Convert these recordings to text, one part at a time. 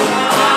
Oh,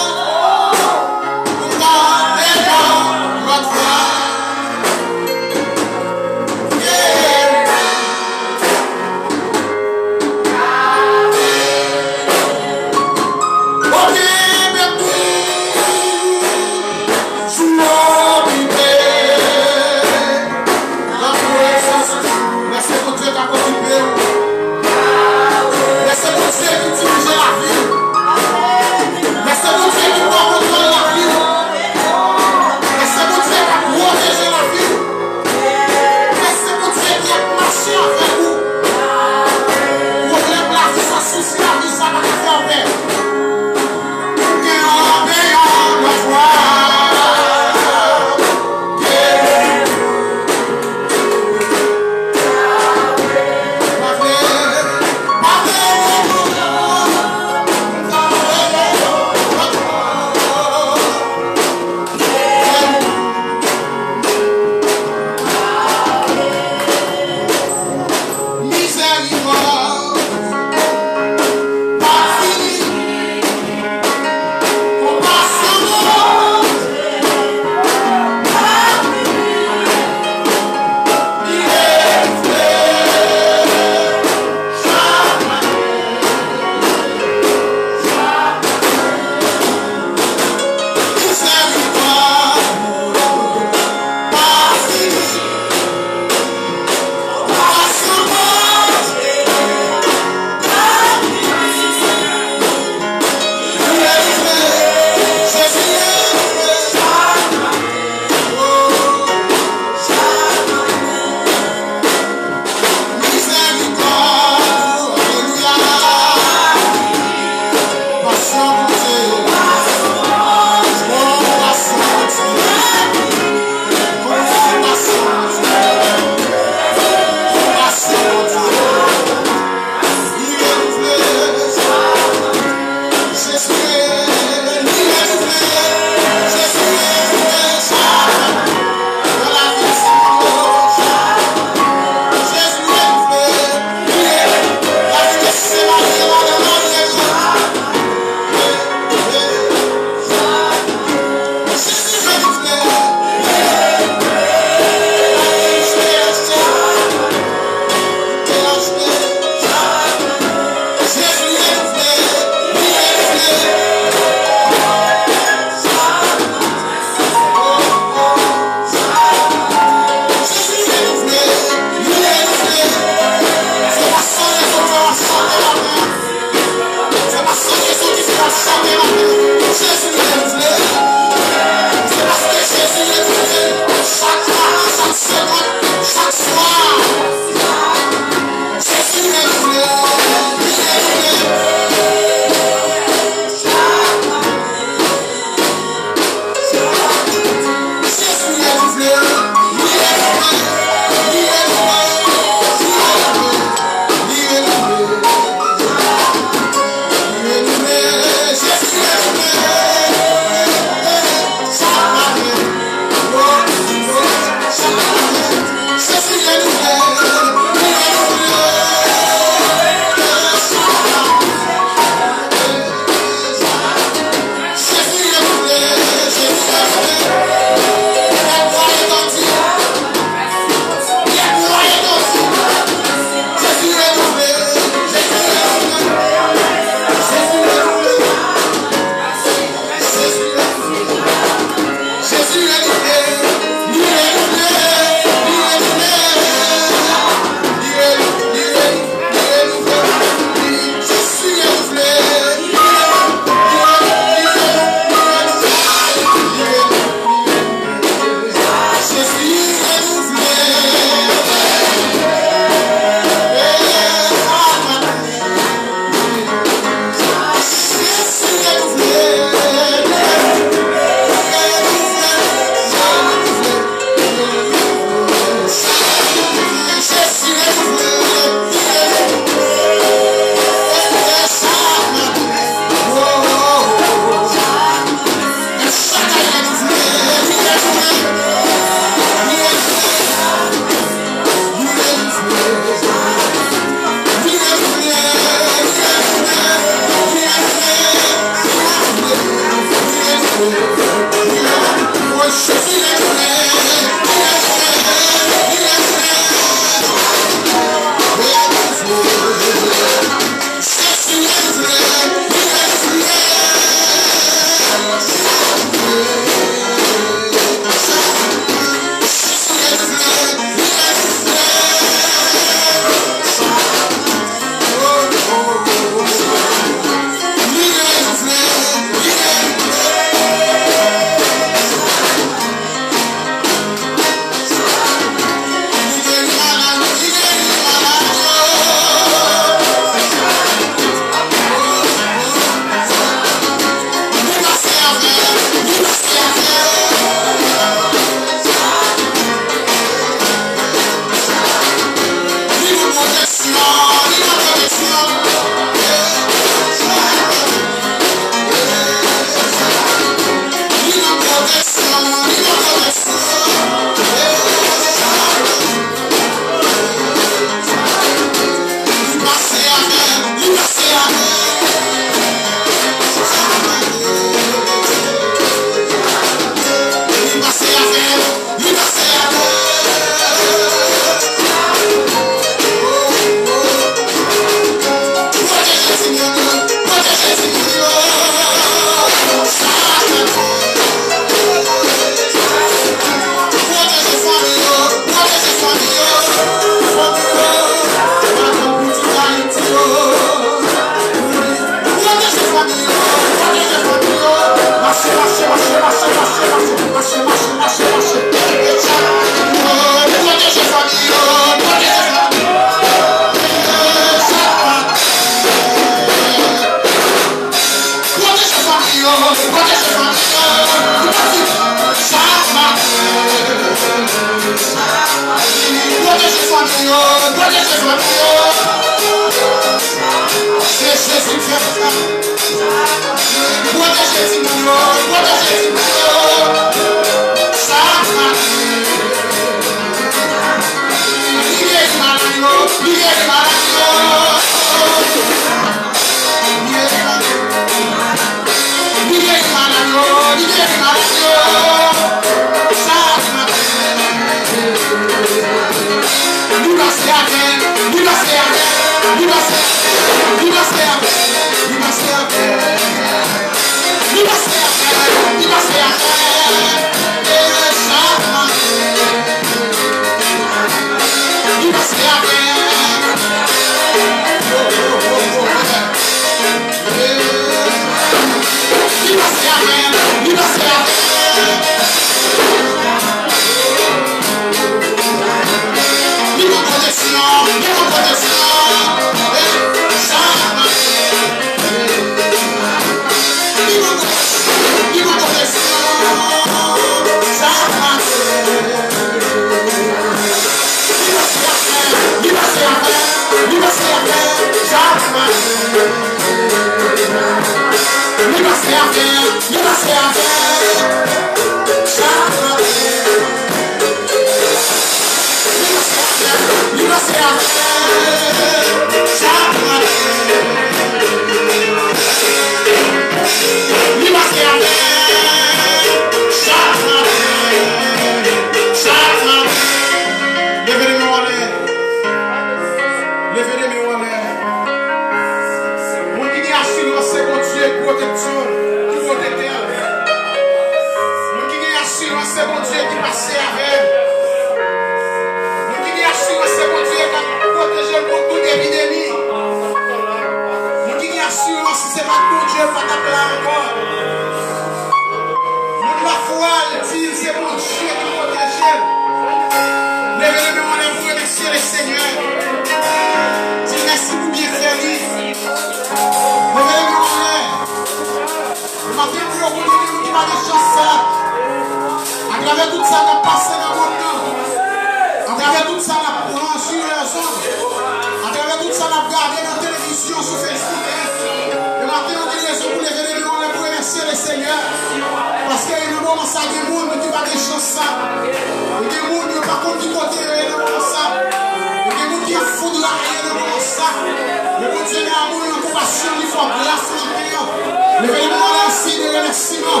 Le bon Dieu est amour et en compassion, il faut grâce en terre. Levez-nous merci de remerciement.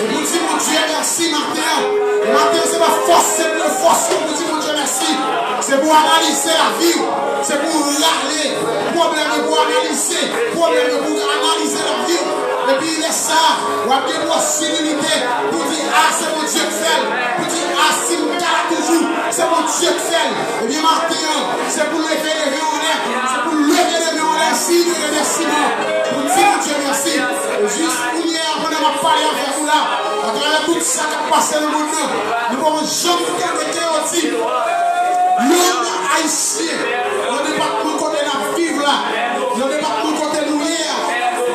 Et vous dites, mon Dieu, merci matin. Et matin, ce n'est pas force, c'est pour force. Vous dites, mon Dieu, merci. C'est pour analyser la vie. C'est pour râler. Problème pour analyser. Problème pour analyser la vie. Et puis, il est ça. Ou à des possibilités pour dire, ah, c'est mon Dieu qui fait. Pour dire, ah, si nous garde toujours, c'est mon Dieu qui fait. Et bien, matin, c'est pour lever les mains en l'air. C'est pour lever les mains en l'air, signe de remerciement. Pour dire, mon Dieu, merci. Et juste hier, on a parlé avec vous là. À travers tout ça qui a passé dans le monde, nous avons jamais dit l'homme haïtien, le département côté la vivre là, le département côté nous hier,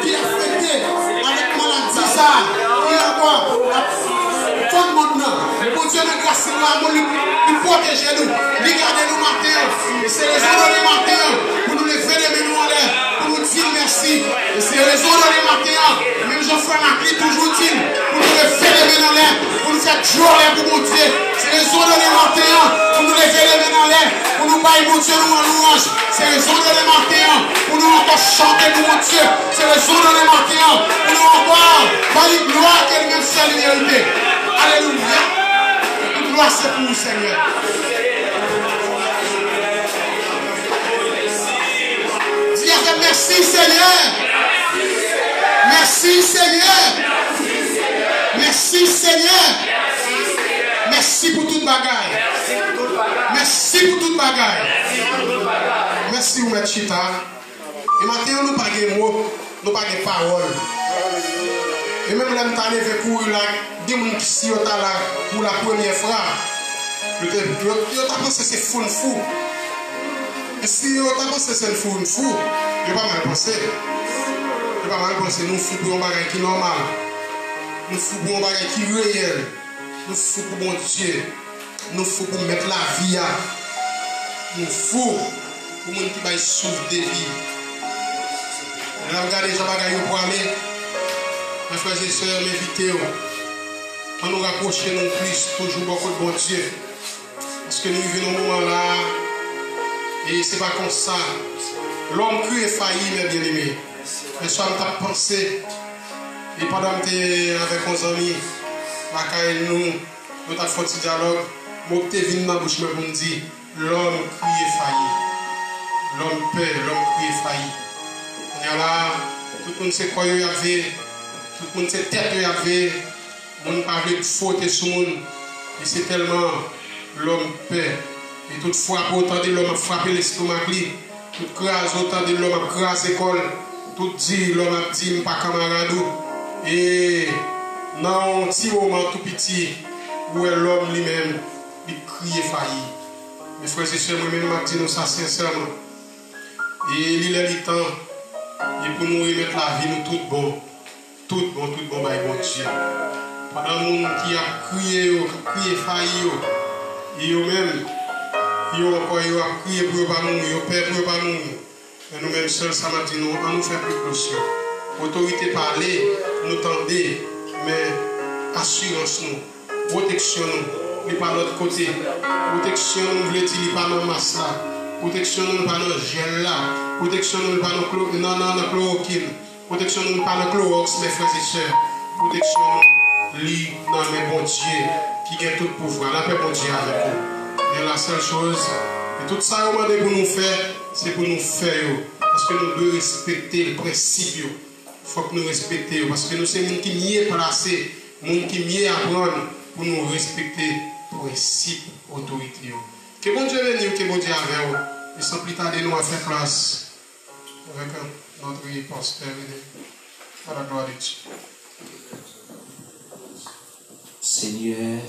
qui a fêté avec maladie ça, qui a quoi, tout le monde là, le bon Dieu de grâce là, il protège nous, il garde nous matin, et c'est les jours de matin pour nous lever les mains en l'air, pour nous dire merci, et c'est les jours de matin, même Jean-François Macri toujours dit, pour nous lever les mains en l'air, pour nous faire jouer pour mon Dieu, c'est les jours de matin, pour nous lever les mains en l'air, pour nous bailler mon Dieu nous en louange, c'est les jours de matin, pour nous encore chanter pour mon Dieu, c'est les jours de matin, pour nous encore bailler gloire qu'elle même seule vérité. Alléluia. Toute gloire c'est pour vous, Seigneur. Dis avec merci, Seigneur. Merci, Seigneur. Merci, Seigneur. Merci pour toute bagaille. Merci pour toute bagaille. Merci, M. Chita. Et maintenant, nous n'avons pas de mots, nous n'avons pas de paroles. Et même là, nous avons levé pour là, des gens qui sont là pour la première fois. Ils ont pensé que c'est fou. Et si ils ont pensé que c'est fou, ils n'ont pas mal pensé. Ils n'ont pas mal pensé. Nous fous pour un bagage qui est normal. Nous fous pour un bagage qui est réel. Nous fous pour mon Dieu. Nous fous pour mettre la vie à. Nous fous pour les gens qui va souffrir des vies. Là, regardez les gens pour aller. Mes frères et sœurs, m'invitez. On nous rapproche non plus, toujours beaucoup de bon Dieu. Parce que nous vivons un moment là, et ce n'est pas comme ça. L'homme cru est failli, mes bien-aimés. Mais soit on t'a pensé, et pendant que tu avec nos amis, nous avons fait un dialogue, moi je suis venu dans la bouche pour me dire, l'homme cru est failli. L'homme peur, l'homme cru est failli. Et là, tout le monde sait quoi il y avait. Tout le monde sait tête qu'il y avait, on ne parle de faute sur le monde. Et c'est tellement l'homme peur. Et toutefois, pour autant de l'homme a frappé l'estomac, tout crase, autant de l'homme a crasé l'école, tout dit, l'homme a dit, pas camarade. Et dans un petit moment tout petit, où l'homme lui-même, il crie failli. Mes frères et sœurs, moi-même, je dis ça sincèrement. Et il est le temps, et pour nous remettre la vie, nous tout bon. Tout bon, bah, bon Dieu. Pendant le monde qui a crié failli, et eux-mêmes, ils ont crié pour ne pas mourir, ils ont peur pour ne pas mourir. Mais nous-mêmes seuls, ça m'a dit, nous, on nous fait précaution. Autorité parler, nous tendez, mais assurance nous, protection nous, et par l'autre côté. Protection nous, voulez dire, pas dans masse là. Protection nous, pas dans gel là. Protection nous, pas dans chloroquine. Protection nous par le Clorox, mes frères et sœurs. Protection nous lit dans mes bons dieux qui ont tout pouvoir. La paix bon Dieu avec nous. Et la seule chose, et tout ça on demande pour nous faire, c'est pour nous faire. Parce que nous devons respecter le principe. Il faut que nous respections. Parce que nous sommes les gens qui mieux placés, les gens qui mieux apprendre pour nous respecter le principe autorité. Que bon Dieu bénisse, que bon Dieu avec vous. Et sans plus tarder, nous à faire place avec notre pasteur à la gloire de Dieu. Seigneur,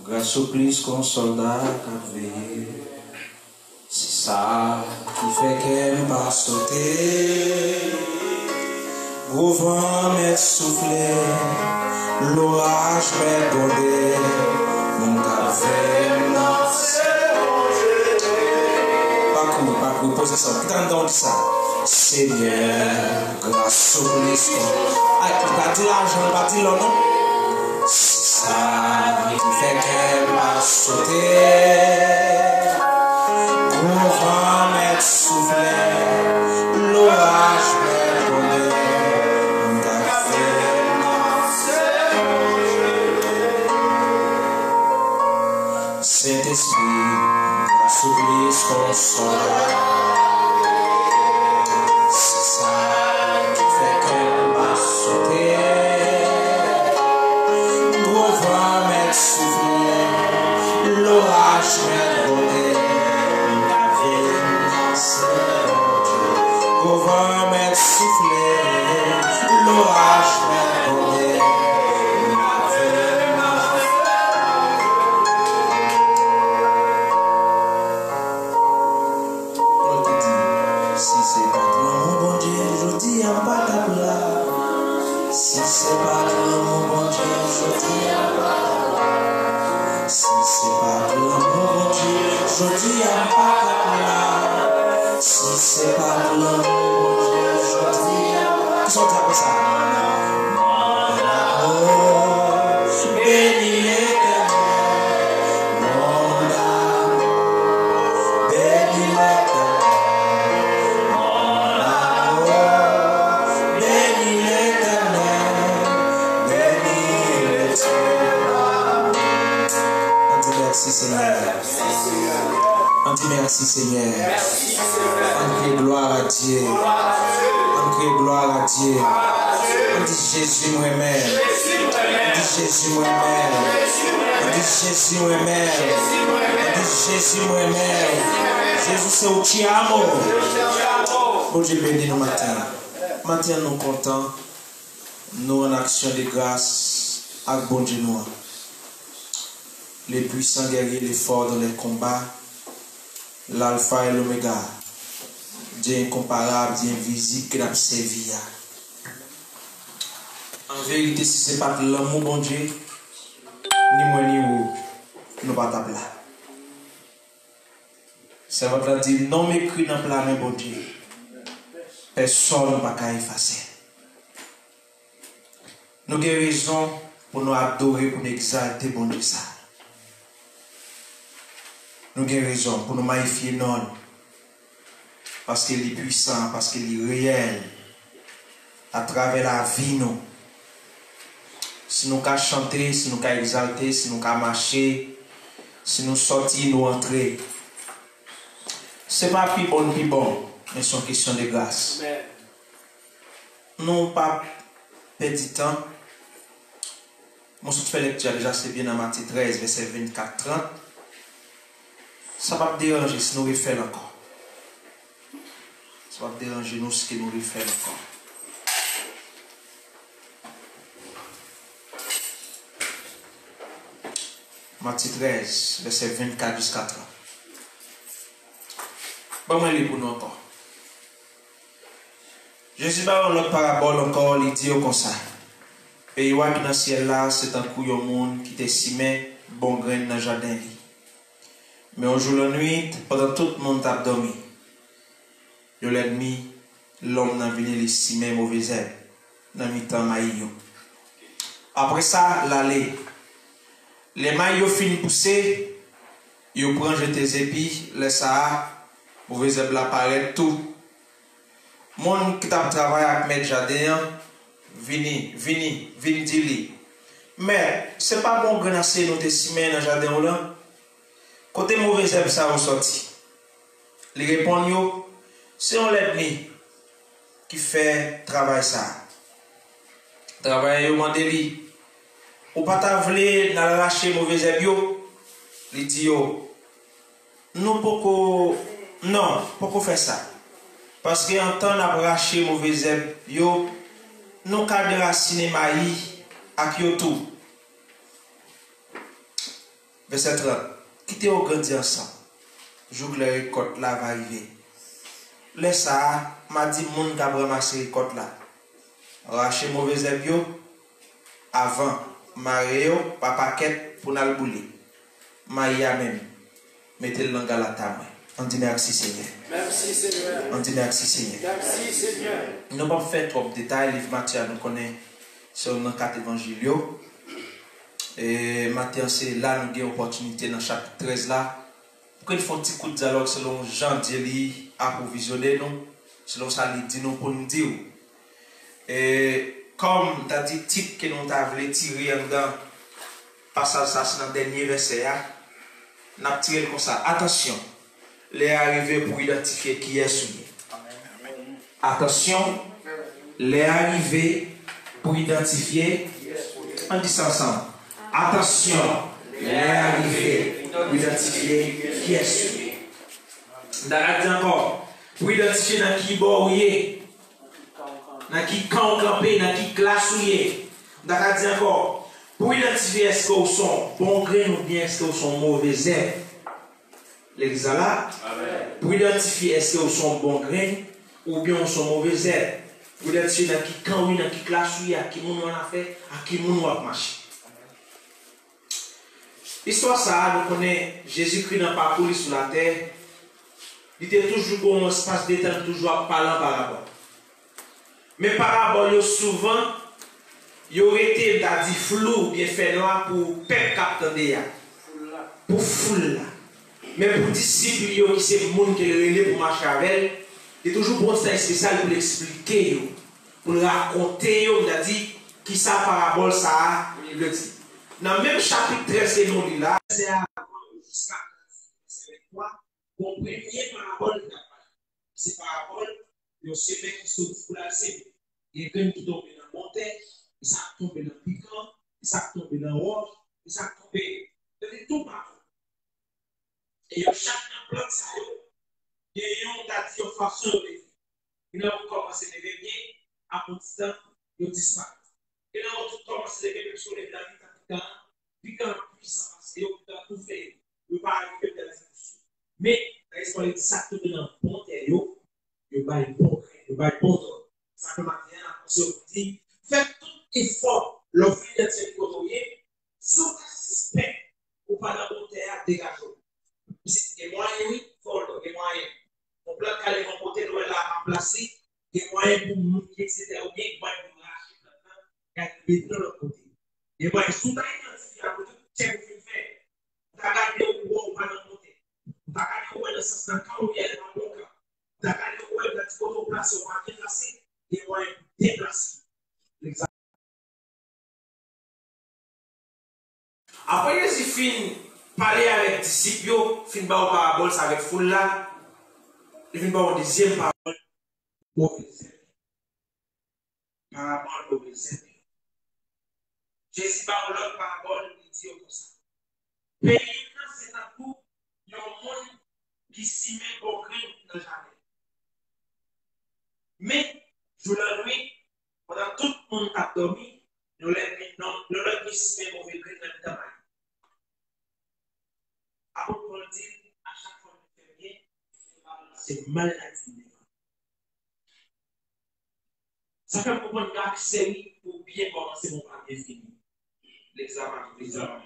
grâce au plus qu'un soldat qui veille, c'est ça qui fait qu'elle m'a sauté. Gros vent m'est soufflé, l'orage m'est bondé, mon café m'a fait manger. Pas cool, posez ça, putain donc ça. Seigneur, grâce au plus qu'on... pas dit l'argent, pas dit le nom. C'est ça qui fait qu'elle m'a sauté. Gros vent m'est soufflé, l'orage m'est tombé, mon café Saint-Esprit, la souplesse consolera. C'est ça qui fait qu'elle va sauter. Gros vent m'est soufflé, l'orage m'est volé. La vie, c'est mon Dieu. Gros vent m'est soufflé, l'orage m'est volé. Si c'est pas de mon bon Dieu, je dis à pas. Si c'est pas de mon bon Dieu, je dis à pas. Si c'est pas de mon bon Dieu, je dis à pas. Qui sont comme ça? Oh, béni l'Éternel, mon âme, béni l'Éternel, mon âme, béni l'Éternel. Merci Seigneur. On dit merci Seigneur. On crie gloire à Dieu. On crie gloire à Dieu. On dit Jésus moi-même. On dit Jésus moi-même. On dit Jésus moi-même. On dit Jésus moi-même. Jésus c'est au Tiamo. Bon Dieu béni nous matin. Matin nous contents. Nous en action de grâce à bon Dieu nous. Les puissants guerriers, les forts dans les combats, l'alpha et l'oméga, Dieu incomparable, Dieu invisible, qui n'a servi. En vérité, si ce n'est pas l'amour, bon Dieu, ni moi ni vous, nous ne pas taper là. C'est votre dire, non m'écrit dans le plan, mais bon Dieu, personne ne va pas effacer. Nous avons raison pour nous adorer, pour nous exalter, bon Dieu, ça. Nous avons raison pour nous magnifier non. Parce qu'il est puissant, parce qu'il est réel. À travers la vie, nous. Si nous avons chanté, si nous avons exalté, si nous avons marché, si nous sortis, nous entrer. Ce n'est pas plus bon, mais c'est une question de grâce. Amen. Nous pas perdre du temps. Moi, si tu fais lecture déjà, c'est bien dans Matthieu 13, verset 24-30. Ça va te déranger si nous refaisons encore. Ça va te déranger nous si nous refaisons encore. Matthieu 13, verset 24 jusqu'à 30. Bon, moi, il est pour nous encore. Jésus va dans l'autre parabole encore, il dit comme ça. Et il voit que dans le ciel là, c'est un coup de monde qui te simé bon grain dans le jardin. Mais un jour la nuit, pendant tout le monde a dormi. L'ennemi, l'homme n'a venu les simé mauvais herbe dans le temps maïs. Après ça, l'allée. Les maillots finissent pousser, ils prennent jeter épis, les ça, mauvais herbe apparaît tout. Mon qui t'a travaillé avec mes jardins, vini dire. Mais c'est pas bon grenasser nous te simé dans le jardin là. Côté mauvais herbe ça ressorti. Les répondent c'est on l'ennemi qui fait travail ça. Travail yo mandeli. Ou pas ta vle dans lâcher mauvais herbe yo. Li dit yo nous poko non, poko faire ça. Parce que en temps n'a raché mauvais herbe yo nous ka déraciner maïs ak yo tout. Verset 30. Quittez au grandi ensemble. Jour que la récolte là va arriver. Laisse ça, m'a dit moun ka ramasser récolte là. Racher mauvais herbe yo avant maré yo pa paquet pour n'al bouler. Maïa même. Mettez le langue à la table. On dit merci Seigneur. Merci Seigneur. On dit merci Seigneur. Merci Seigneur. Nous n'avons pas fait trop de détails. Livre Matthieu nous connaît sur nos 4 évangiles. Et Matthieu, c'est là nous avons une opportunité dans le chapitre 13 là. Pour qu'il faut un petit coup de dialogue selon Jean Dieu approvisionné nous. Selon ça, il dit nous pour nous dire. Et comme tu as dit, titre que nous avons tiré en dedans, passage ça c'est dans le dernier verset. n'a tiré comme ça. Attention, les arrivés pour identifier qui est souillé. Attention, les arrivés pour identifier. On dit ça ensemble. Attention, les arrivés pour identifier qui est souillé. D'accord, dit encore. Pour identifier dans qui bourrier, dans qui camp campé, dans qui classe souillé. D'accord, dit encore. Pour identifier est-ce que sont bon grain ou bien est-ce que sont mauvais herbes. L'église là. Pour identifier est-ce que sont bon grain ou bien sont mauvais herbes. Pour identifier dans qui camp ou dans qui classe souillé, à qui moun a fait, à qui moun a marché. L'histoire ça, nous connaissons Jésus-Christ dans le parcours sur la terre. Il était toujours bon espace de temps, toujours à parler en parabole. Mais parabole, souvent, il aurait été dit flou, bien fait noir pour peuple capter pour foule. Mais pour disciples, qui c'est le monde qui est relé pour marcher avec, il est toujours bon ça spécial pour l'expliquer, pour le raconter, il a dit qui ça parabole ça, il le dit. Dans le même chapitre 13 que nous lisons là, c'est à jusqu'à quoi mon premier parabole c'est parabole, il sait qui sont pour la scène. Il y a quelqu'un qui tombe dans la montagne, il s'est tombé dans le piquant, il s'est tombé dans le roche, il s'est tombé dans tout partout. Et chaque plante, il y a une façon de vivre. Il a commencé à lever bien, à un petit temps, il disparaît. Il a commencé à lever sur les plans, puis quand puissant, il a tout fait, il va arriver dans la situation. Mais, quand il dit ça, tout dans le bon terre, il va être bon, il va être bon. Ça peut matin, on dit, faites tout effort, l'offre de cette côtoyer, sans suspect, ou pas dans le bon terre, dégagez. Il y a moyen, oui, il faut le moyen. On peut aller remporter, nous la remplacer, il y a moyen pour nous, etc. Ou bien, il y a moyen pour nous racheter maintenant, et mettre de l'autre côté. Il y a moyen, sous la identifié, à côté, tiens, vous faites, vous avez gardé ou pas dans le côté. Vous avez gardé ou dans le sens d'un cas ou bien dans le cas. Vous avez gardé ou dans le côté placé, ou pas déplacé, il y a moyen pour déplacer. Après, les filles parler avec les disciples, fin par parabole avec foule là, il fin par deuxième parabole, mauvaise. Parabole mauvaise. Jésus par l'autre parabole, il dit comme ça. Pays, c'est un coup, il y a un monde qui s'y met au crime dans le jardin. Mais, jour la nuit, pendant tout le monde a dormi, nous l'avons qui s'y met au crime dans le jardin. Après, on dit, à chaque fois que tu fais bien, c'est maladie. Ça fait pour moi une série pour bien commencer mon parcours fini. L'examen.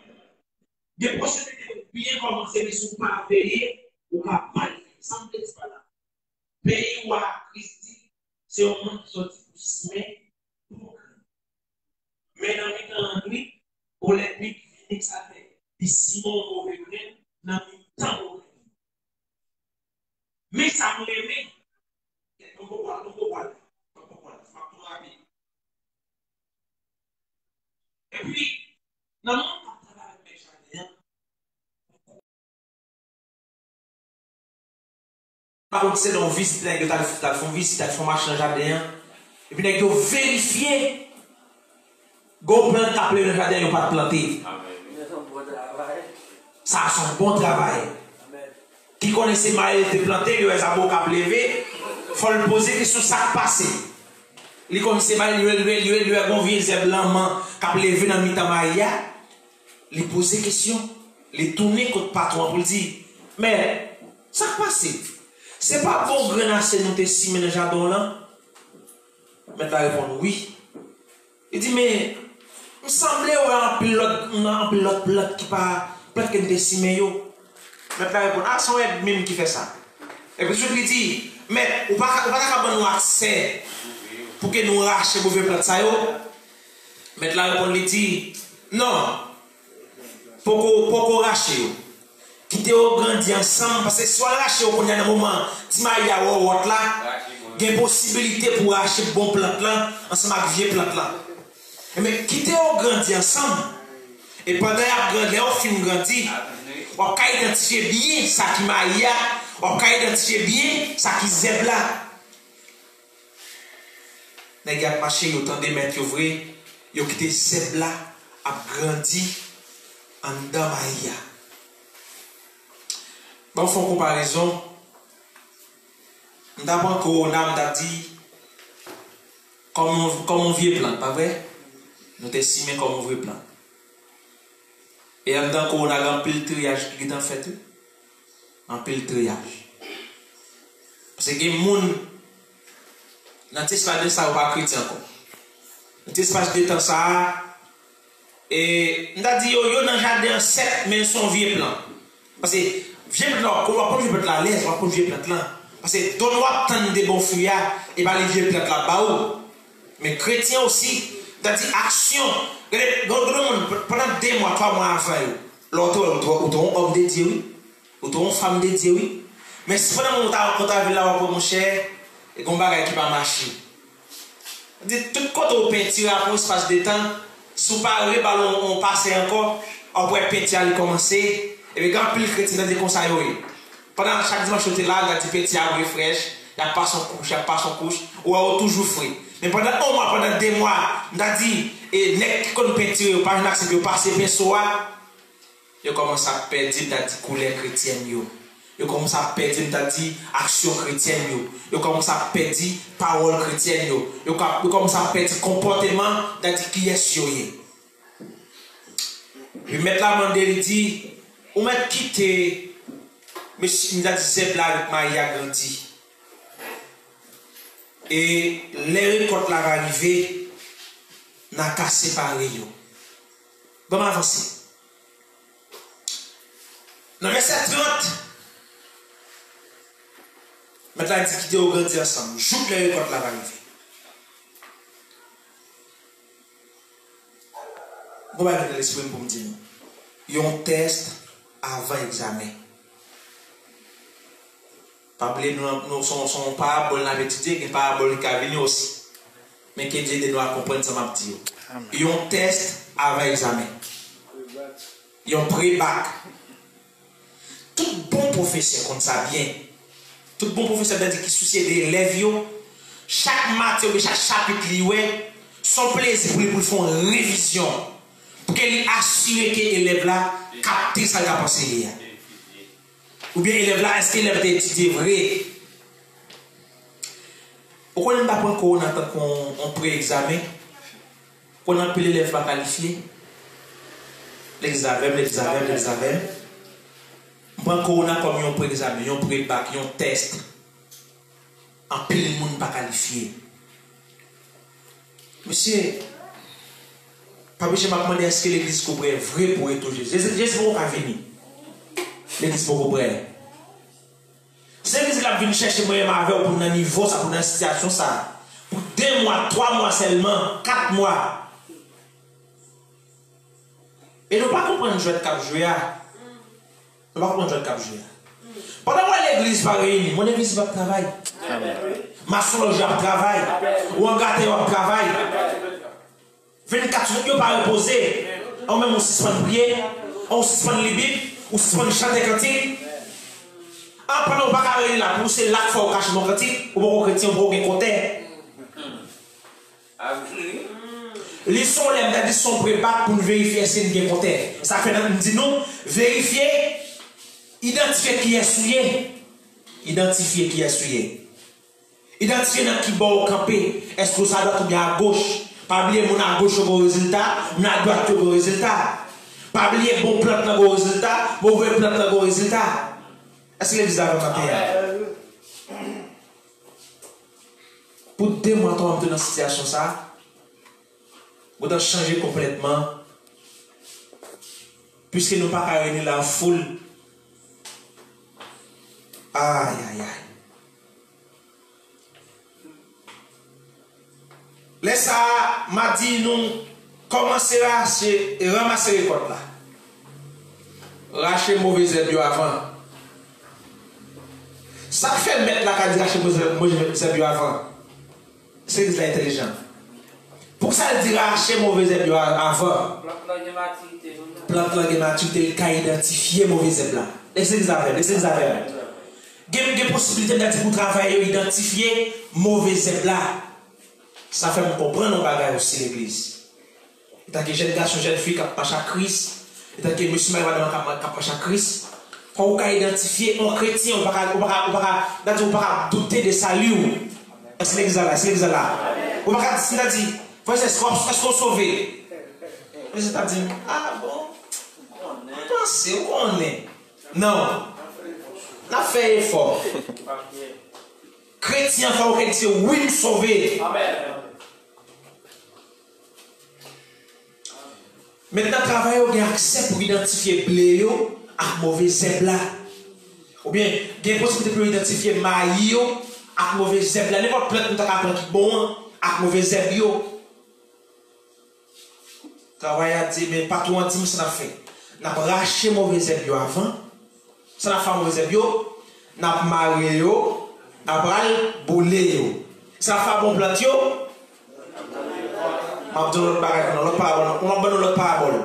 Des possibilités pour bien commencer, mais si vous ne pas veiller, vous ne pas mal faire. Ça ne me pas là. Pays ou à Christ, c'est un monde qui sorti pour se mettre pour mais dans les temps de nuit, pour les nuits qui viennent ça fait, des Simon mauvais grain, dans le temps mauvais. Mais ça me remet. On peut voir. Et puis, dans le monde, on travaille avec les jardins. Par contre, c'est dans visite, tu as fait visite, tu as fait marche dans le jardin. Et puis, tu as vérifié. Go plant appelé le jardin, il pas planté. Ça a son bon travail. Qui connaissait mal était planté, il a beau cap lever, il faut le poser question ça passé. Il connaissait mal, il a bon vieux zèbre blanc cap lever dans mi-temps maïa. Il posait question, il tourner contre patron pour dire mais ça passé. C'est pas bon grenasser nous te simer dans le jardin là. Mais tu répond oui. Il dit mais il semblait un pilote plate qui pas plate qui te simer yo. Mais tu répond ah son aide même qui fait ça. Et puis je lui dis mais ou pas nous accès pour que nous racher mauvais plate ça yo. Mais tu répond lui dit non. Pour racher yo. Quitter au grandi ensemble parce que soit racher au un moment ti maïa ou autre là il y a une possibilité pour racher bon plante là ensemble avec vieux plante là. Mais quitter au grandi ensemble et pendant que grandi au fin grandi on peut identifier bien ça qui maïa, on peut identifier bien ça qui zèbre là. Les gars marché yo tande mettre vrai, yo quitté zèbre là a grandi en dedans maïa. Bon font comparaison. D'abord corona m'a dit comme on vieux plan, pas vrai? Nous t'estimons comme on vieux plan. Et en tant qu'on a un pile triage qui est en fait, un pile triage. Parce que les gens, dans l'espace de ça, on pas chrétien encore. Dans l'espace de temps ça, et on a dit, yo dans le jardin 7, mais son vieux plan. Parce que vieux plan, on va prendre la l'aise, on va prendre vieux plan là. Parce que donne-moi tant de bons fruits, et pas les vieux plan là-bas. Mais chrétien aussi, c'est-à-dire action. Pendant 2 mois, 3 mois avant, l'autre, ou homme de Dieu, ou femme de Dieu, oui. Mais si pendant qu'on t'a vu là, mon cher, et qu'on va qui va marcher. Tout quand on peinture après un espace de temps, si on parle, on passe encore, on pourrait peinture à commencer, et bien quand plus chrétien dans des conseils, pendant chaque dimanche, on est là, on a dit peinture à fraîche, il n'y a pas son couche, ou on toujours frais. Mais pendant 1 mois, pendant 2 mois, on a dit, et nek qu'on peinture, pas une accès de passer pinceau, il commence à perdre la couleur chrétienne. Il commence à perdre la action chrétienne. Il commence à perdre parole chrétienne. Il commence à perdre comportement qui est sur lui. Puis mettre la main il dit, on m'a quitté, mais il m'a dit, c'est là avec Maïa grandi. Et les récoltes là arrivé, n'a qu'à séparer. Bon, avancer. Dans le verset 30, maintenant il dit qu'il doit grandir ensemble. Joue les récoltes là arrivé. Bon, bah, dans l'esprit pour me dire, il y a un test avant examen. Pas oublier, nous sommes pas bon à étudier, mais pas bon à venir aussi. Mais que Dieu doit comprendre ça, ma petite. Il y a un test avant examen. Il y a un pré-bac. Tout bon professeur comme ça bien. Tout bon professeur qui soucie des élèves, chaque matière, chaque chapitre, son plaisir pour faire une révision. Pour qu'il assure que l'élève là capte ça qu'il a pensé. Ou bien l'élève là, est-ce que l'élève a étudié vrai? Pourquoi on n'a pas qu'on attend qu'on pré-examen? Qu'on a pu l'élève pas qualifié? L'examen. On a comme un pré-examen, un pré-bac, un test. En pile le monde pas qualifié. Monsieur, Papa, je m'a demandé est-ce que l'église comprend vrai pour être Jésus? Jésus pour pas venir. L'église pour comprendre. C'est l'église qui a venu chercher moi avec pour un niveau, ça pour une situation ça. Pour 2 mois, 3 mois seulement, 4 mois. Et nous pas comprendre jouer de cap jouer. Nous pas comprendre jouer de cap jouer. Pendant que l'église pas réunie, mon église va travailler. Ma soeur va travailler. Ou un gâteau va travailler. 24 jours, ne pas reposer. On même on suspend prier, on suspend les Bibles, on suspend chanter cantique. Pendant qu'on va réunir là, pour c'est là qu'il faut cacher mon cantique, ou mon chrétien, ou mon côté. Les sons, les sont préparés pour vérifier si nous avons côté. Ça fait nous dire non, vérifier, identifier qui est souillé. Identifier qui est souillé. Identifier dans qui bon camper. Est-ce que ça doit être bien à gauche? Pas oublier mon à gauche au résultat, mon à droite au résultat. Pas oublier bon plante au résultat, mauvais plante au résultat. Est-ce que l'église a vraiment pour 2 mois, on est dans une situation ça, on doit changer complètement. Puisque nous ne pouvons pas réunir la foule. Aïe, aïe, aïe. Laisse ça, m'a dit nous commencer à ramasser les côtes là. Racher mauvais herbes avant. Ça fait mettre la carte de racher mauvais herbes avant. C'est intelligent. Pour ça, il dit racher mauvais herbes avant. plante là qui maturité qu'a identifier mauvais zèbre là. Laissez examen. Gen possibilité d'être pour travailler identifier mauvais zèbre là. Ça fait me comprendre nos bagages aussi l'église. Il y a des jeunes garçons, jeunes filles qui passent à Christ. Il y a des monsieur et madame qui passent à Christ. Quand on identifier un chrétien, on ne peut pas douter de salut. C'est l'examen là. On ne peut pas dire, est-ce qu'on sauvé? C'est-à-dire, ah bon, pensez, on est. Non, on a fait effort. Chrétien, il faut dire, oui, sauvé. Amen. Maintenant, travail, on a accès pour identifier blé à mauvais zèbre là. Ou bien, il y a une possibilité pour identifier maïs à mauvais zèbre là. N'importe quelle plante qui est bon à mauvais zèbre. Travail a dit, mais pas tout en dit, ça n'a fait. On a racheté mauvais zèbre avant. Ça n'a fait mauvais zèbre. On a marié, on a boulé. Ça a fait bon plant. On a donné l'autre parabole.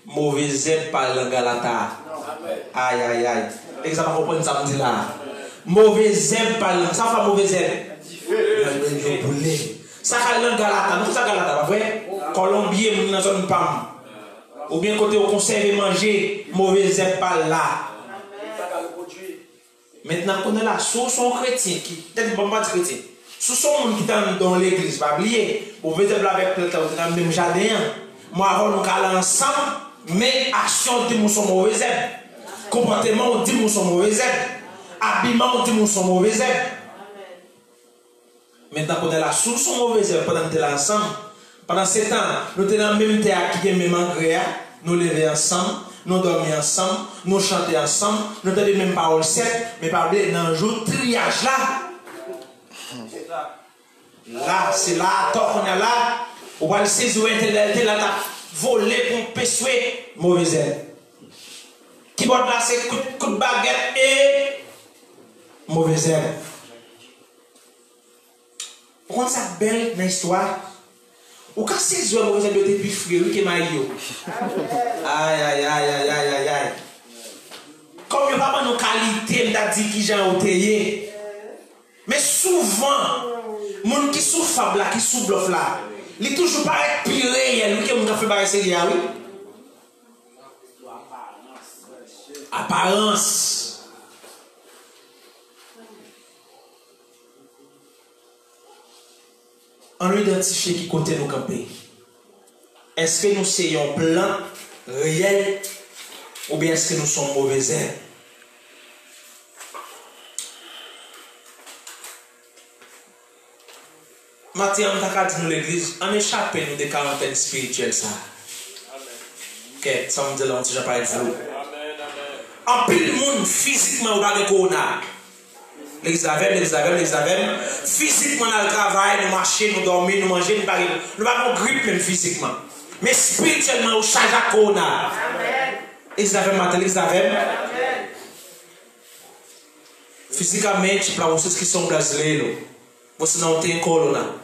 Mauvais zèbre par le Galata. Aïe, aïe, aïe. L'examen comprend ça me dit là. Mauvais zèbre par le. Ça fait mauvais zèbre. Ça fait le Galata. Nous, ça Galata, pas vrai? Colombien, nous dans zone PAM. Ou bien côté au conserve et manger, mauvais zèbre par là. Maintenant, on est là, sous son chrétien, qui peut-être pas de chrétien. Sous son monde qui est dans l'église, pas oublier, vous pouvez être avec dans le même jardin. Moi, avant, nous allons ensemble, mais action, dit nous sommes mauvais zèbre. Comportement, on dit nous sommes mauvais zèbre. Habillement, on dit nous sommes mauvais zèbre. Maintenant, on est là, sous son mauvais zèbre, pendant que nous sommes ensemble. Pendant 7 ans, nous sommes dans le même théâtre qui est le même engrais, nous lever ensemble. Nous dormons ensemble, nous chantons ensemble, nous avons les mêmes paroles certes, mais pas oublier dans le jour triage là. Là, c'est là, tant qu'on est là, on va le saisir intellectuel là, voler pour persuer mauvais zèbre. Qui va là, c'est coup de baguette et mauvais zèbre. Vous comprenez ça belle dans l'histoire? Ou quand ces hommes vous avez été plus frérés que Mario. Aïe, aïe, aïe, aïe, aïe, aïe, aïe. Comme il n'y a pas de qualité, il a dit qui j'ai ôté. Mais souvent, les gens qui sont faibles là, qui sont bluff là, ils ne toujours pas pire réel, lui qui a fait barrer c'est oui. Apparence. On lui identifie qui côté nous camper. Est-ce que nous sommes un plan réel ou bien est-ce que nous sommes mauvais herbes? Mathieu, on a dit nous l'église, on échappe nous des quarantaines spirituelles ça. Ok, ça me dit là, on ne pas être vous. En pile monde physiquement, on va le corona. L'examen. Physiquement, dans le travail, nous marchons, nous dormons, nous mangeons, nous parlons. Nous avons grippe même physiquement. Mais spirituellement, nous chargeons à corona. L'examen. Physiquement, tu peux avoir ceux qui sont brasileiros. Você não tem corona.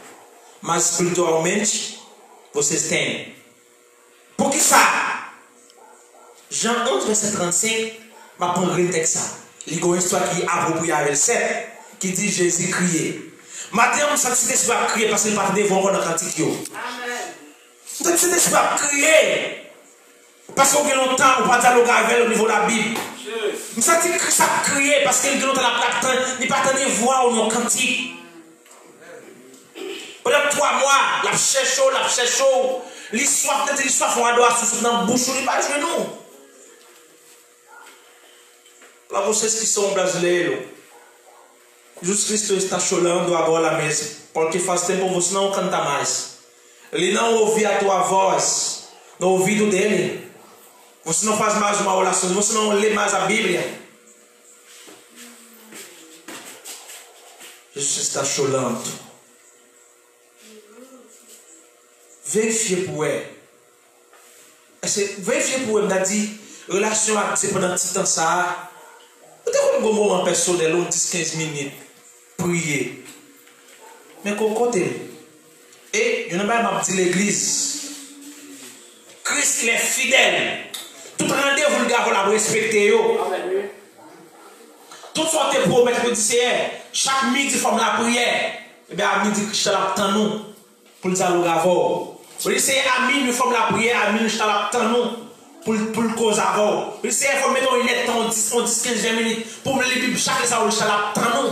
Mas espiritualmente, vocês têm. Por que ça? Jean 11, verset 35, va prendre le texte. Il y a une histoire qui est appropriée avec le 7, qui dit Jésus criait. Maintenant, on s'est dit que crier parce qu'il n'y a pas de devant dans le cantique. On s'est dit que crier parce qu'on a longtemps, on ne peut pas dialoguer avec au niveau de la Bible. On s'est dit que ça crier parce qu'il y a longtemps la plaque, il n'y a pas de voix dans le cantique. Pendant 3 mois, la cherche, l'histoire, peut-être l'histoire, on doit se dans la bouche, on n'est pas à genoux. Lá vocês que são brasileiros, Jesus Cristo está chorando agora mesmo, porque faz tempo você não canta mais. Ele não ouve a tua voz no ouvido dele. Você não faz mais uma oração, você não lê mais a Bíblia. Jesus está chorando. Vérifiez pour elle. Vérifiez pour elle, m'a dit, relation avec pendant un petit temps ça. Peut-être qu'on a un moment personnel, 10-15 minutes, prier. Mais qu'on côté. Et, il y a pas dit l'église. Christ est fidèle. Tout rendez-vous, le gars, vous la respectez. Tout sorte de promettre que chaque midi, il faut la prière. Et bien, à midi, je t'attends nous pour le aller avant. Vous dites, à minuit, il faut la prière, à minuit, je t'attends nous pour le cause avant. Vous dites, il faut mettre une lettre en 10, 15, 20 minutes pour me lire chaque fois, je t'attends nous.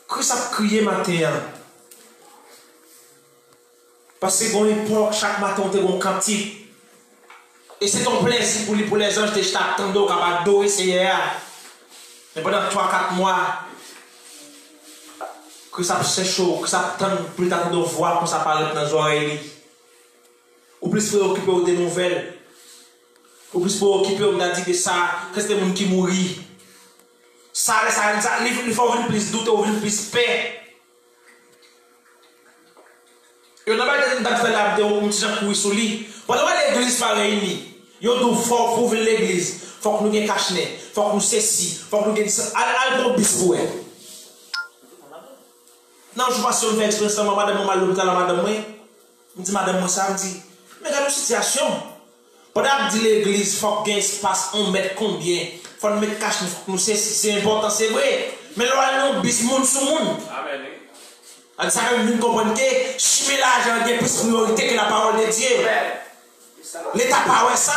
Christ a crié matin. Parce que bon époque, chaque matin, on a un cantique. Et c'est ton plaisir pour les anges, je t'attends au capable d'orer, c'est hier. Mais pendant 3-4 mois, que ça c'est chaud, que ça attend plus tard de voir quand ça parle dans les oreilles. Ou plus préoccupé des nouvelles. Ou plus préoccupé de dire que ça, que c'est des gens qui mourent. Ça, il faut avoir plus doute, avoir plus paix. Et on n'a pas dit de faire la vidéo comme si j'en courais sur lui. Pendant que l'église pas réunie, il y a deux fois pour ouvrir l'église. Il faut que nous ayons cache-nez, il faut que nous cessions, il faut que nous ayons un bis pour elle. Non, je passe sur une expérience, madame, moi, l'hôpital, madame, moi. Je dis, madame, moi, ça me dit, mais dans la situation, pendant que dit l'église, il faut qu'il y ait un espace, on met combien? Il faut nous mettre cache-nez, il faut que nous cessions, c'est important, c'est vrai. Mais là, nous, bis, monde sur monde. Amen. Ça veut dire comprendre que chimer l'argent est plus priorité que la parole de Dieu. L'État pas ça.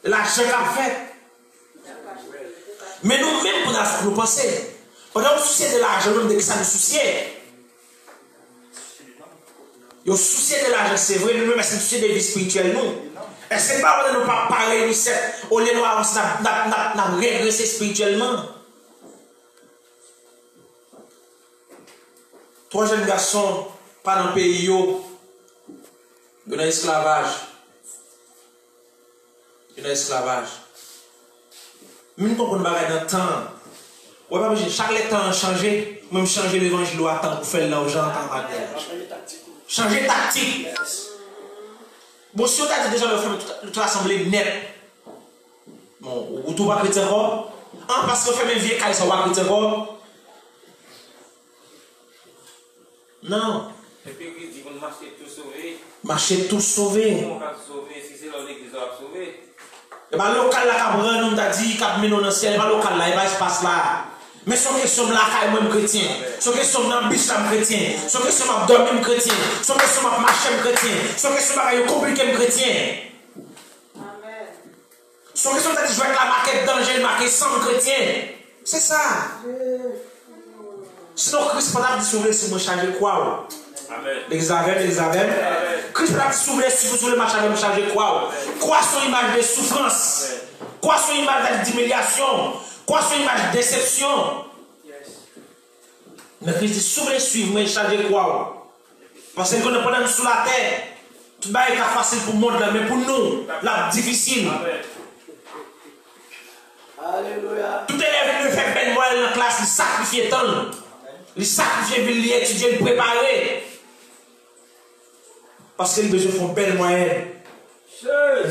L'argent qu'a fait. Mais nous-mêmes, nous pensons. Pendant nous soucier de l'argent, nous, de que ça nous souciait. Nous soucier de l'argent, c'est vrai, nous-mêmes, c'est nous soucier de vie spirituelle, nous. Est-ce que pas nous pas parler, nous, au lieu de nous régresser spirituellement? 3 jeunes garçons, pas dans le pays, dans l'esclavage. Dans l'esclavage. Même quand on va dans le temps, chaque temps a changé, même changer l'évangile doit attendre pour faire l'argent en temps. Changer tactique. Bon, si on a déjà toute l'assemblée net, bon, ou tout va chrétien encore, parce qu'on fait mes vieux cailles, ça va chrétien encore. Non. Et puis il dit qu'on marche tout sauvé. Marcher tout sauvé. On va sauver si c'est là l'église va sauver. Et bien, le local là, Cabran, nous t'a dit, Cap Menon dans le ciel, le local là, il va se passer là. Mais son question de la caille, moi, chrétien. Son question de l'ambition, chrétien. Son question de dormir, chrétien. Son question de marcher, chrétien. Son question de compliquer, chrétien. Amen. Son question de jouer avec la maquette danger, marquer sans chrétien. C'est ça. Sinon, Christ pas dit s'ouvrir si vous changez quoi? L'examen. Christ pas dit s'ouvrir si vous changez quoi? Quoi son image de souffrance? Quoi son image d'humiliation? Quoi son image de déception? Mais Christ dit s'ouvrir, suivre, mais changer quoi? Parce que nous sommes pas sous la terre. Tout le monde est facile pour le monde, mais pour nous, là, difficile. Alléluia. Tout élève qui fait ben moelle dans la classe, il sacrifie tant. Il sacrifie, il étudier, il préparer. Parce que les besoins font belle moyenne.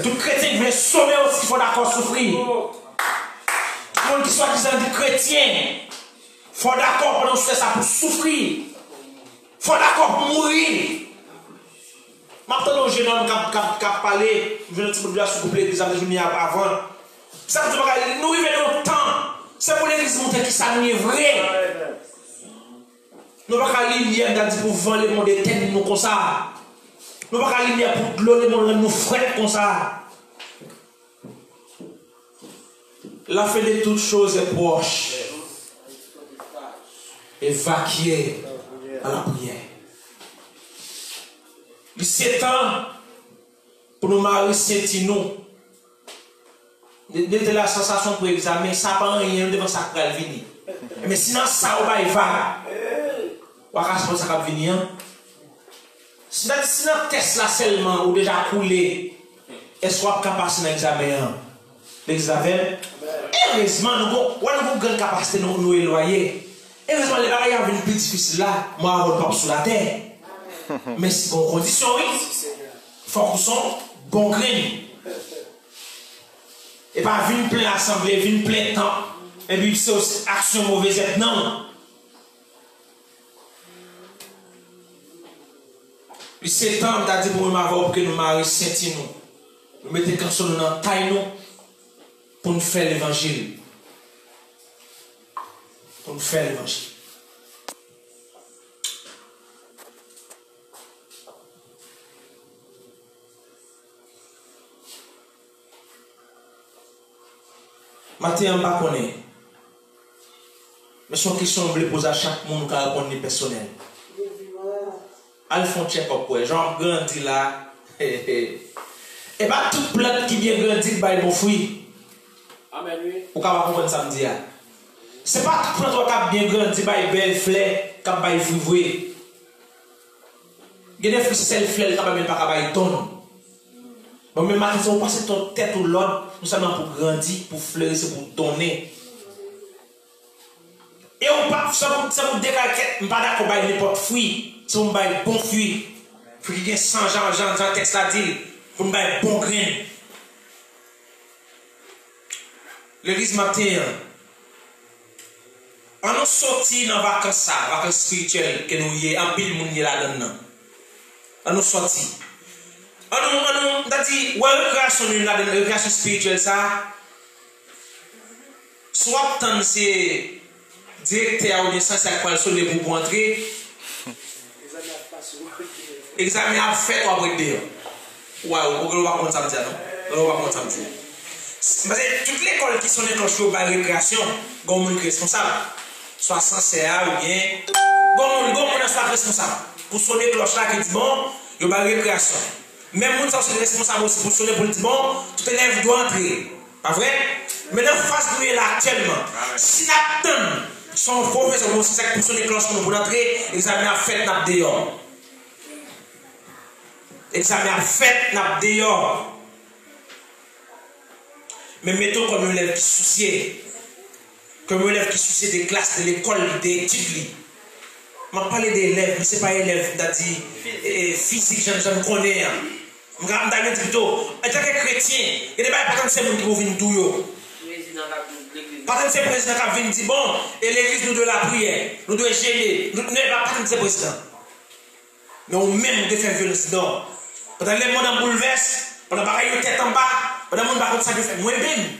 Tout chrétien qui veut sauver aussi, il faut d'accord souffrir. Tout le monde qui soit disant du chrétien, il faut d'accord pour nous faire ça pour souffrir. Il faut d'accord pour mourir. Maintenant, le jeune homme qui a parlé, je ne sais pas si vous couplez des années avant. Ça veut dire que nous vivons dans le temps. C'est pour l'église montrer qui ça nous est vrai. Nous ne pouvons pas lumière pour vendre le monde des têtes nous comme ça. Nous ne pouvons pas lumière pour l'eau le monde nous fret comme ça. La fin de toutes choses est proche. Évacuer à la prière. Il est temps pour nous marier nous. Dès la sensation pour examiner, ça pas rien devant ça pour venir. Mais sinon ça on va y va. On va ça va venir. Sinon test là seulement ou déjà coulé. Est-ce qu'on peut passer dans l'examen? L'examen. Heureusement nous avons une grande capacité nous éloigner. Heureusement les bagages viennent plus difficiles là. Moi on pas sur la terre. Mais si bon condition oui. Faut qu'on soit bon grain. Et pas venir plein assemblée, venir plein temps. Et puis c'est aussi action mauvaise. Non. Puis c'est temps, t'as dit pour nous pour que nous marions senti nous. Nous mettons quand sur nous dans taille nous pour nous faire l'évangile. Pour nous faire l'évangile. Matin, on ne connaît pas. Mais son question, je voulais poser à chaque monde qui a répondu personnel. Allez font check-up, genre grandi là. Et pas toute plante qui vient grandir qui va bon fruit. Amen, oui. Ou capable comprendre ça me dit. C'est pas toute plante qui bien grandi qui va belle fleur, qui va fruit. Il y a des fruits c'est le fleur qui va même pas capable tonne. Bon mais maintenant si on passe ton tête ou l'autre, nous sommes pour grandir, pour fleurir, c'est pour donner. Et on pas ça vous décalquer, pas d'accord avec n'importe fruit. Si on baille bon fruit, pour qu'il y ait 100 gens dans le texte là dit, pour nous bailler bon grain. L'église matin, on nous sorti dans vacances spirituelles que nous y en pile monde là-dedans. On nous sorti. On nous dit ouais récréation spirituelle ça. Soit tant c'est directeur ou bien ça quoi le pour entrer. Examen à fait ou après dire. Waouh, on va prendre ça dire non. On va prendre ça dire. Parce que toutes les écoles qui sont déclenchées par récréation, gon monde responsable. Soit sincère ou bien gon monde soit responsable. Pour sonner cloche là qui dit bon, il y a récréation. Même monde ça c'est responsable aussi pour sonner pour dire bon, tout élève doit entrer. Pas vrai? Mais dans face de là actuellement, si n'attend son professeur aussi ça pour sonner cloche pour entrer, examen à fait n'a dehors. Examen à fait n'a dehors. Mais mettons comme un élève qui soucie, comme un élève qui soucie des classes, de l'école, des études. Je parle d'élèves, mais ce n'est pas élève, c'est-à-dire physique, je ne connais pas. Je vais dire plutôt, en tant que chrétien, il n'y a pas de ces gens qui vont venir tout. Pas de ces présidents qui viennent dire, bon, et l'église nous doit la prière, nous doit gérer, nous n'avons pas de ces présidents. Mais on même de faire violence. Non. Pendant que les gens en bouleversent, pendant que les gens tête en bas, pendant que les gens ne savent pas faire. Moi-même,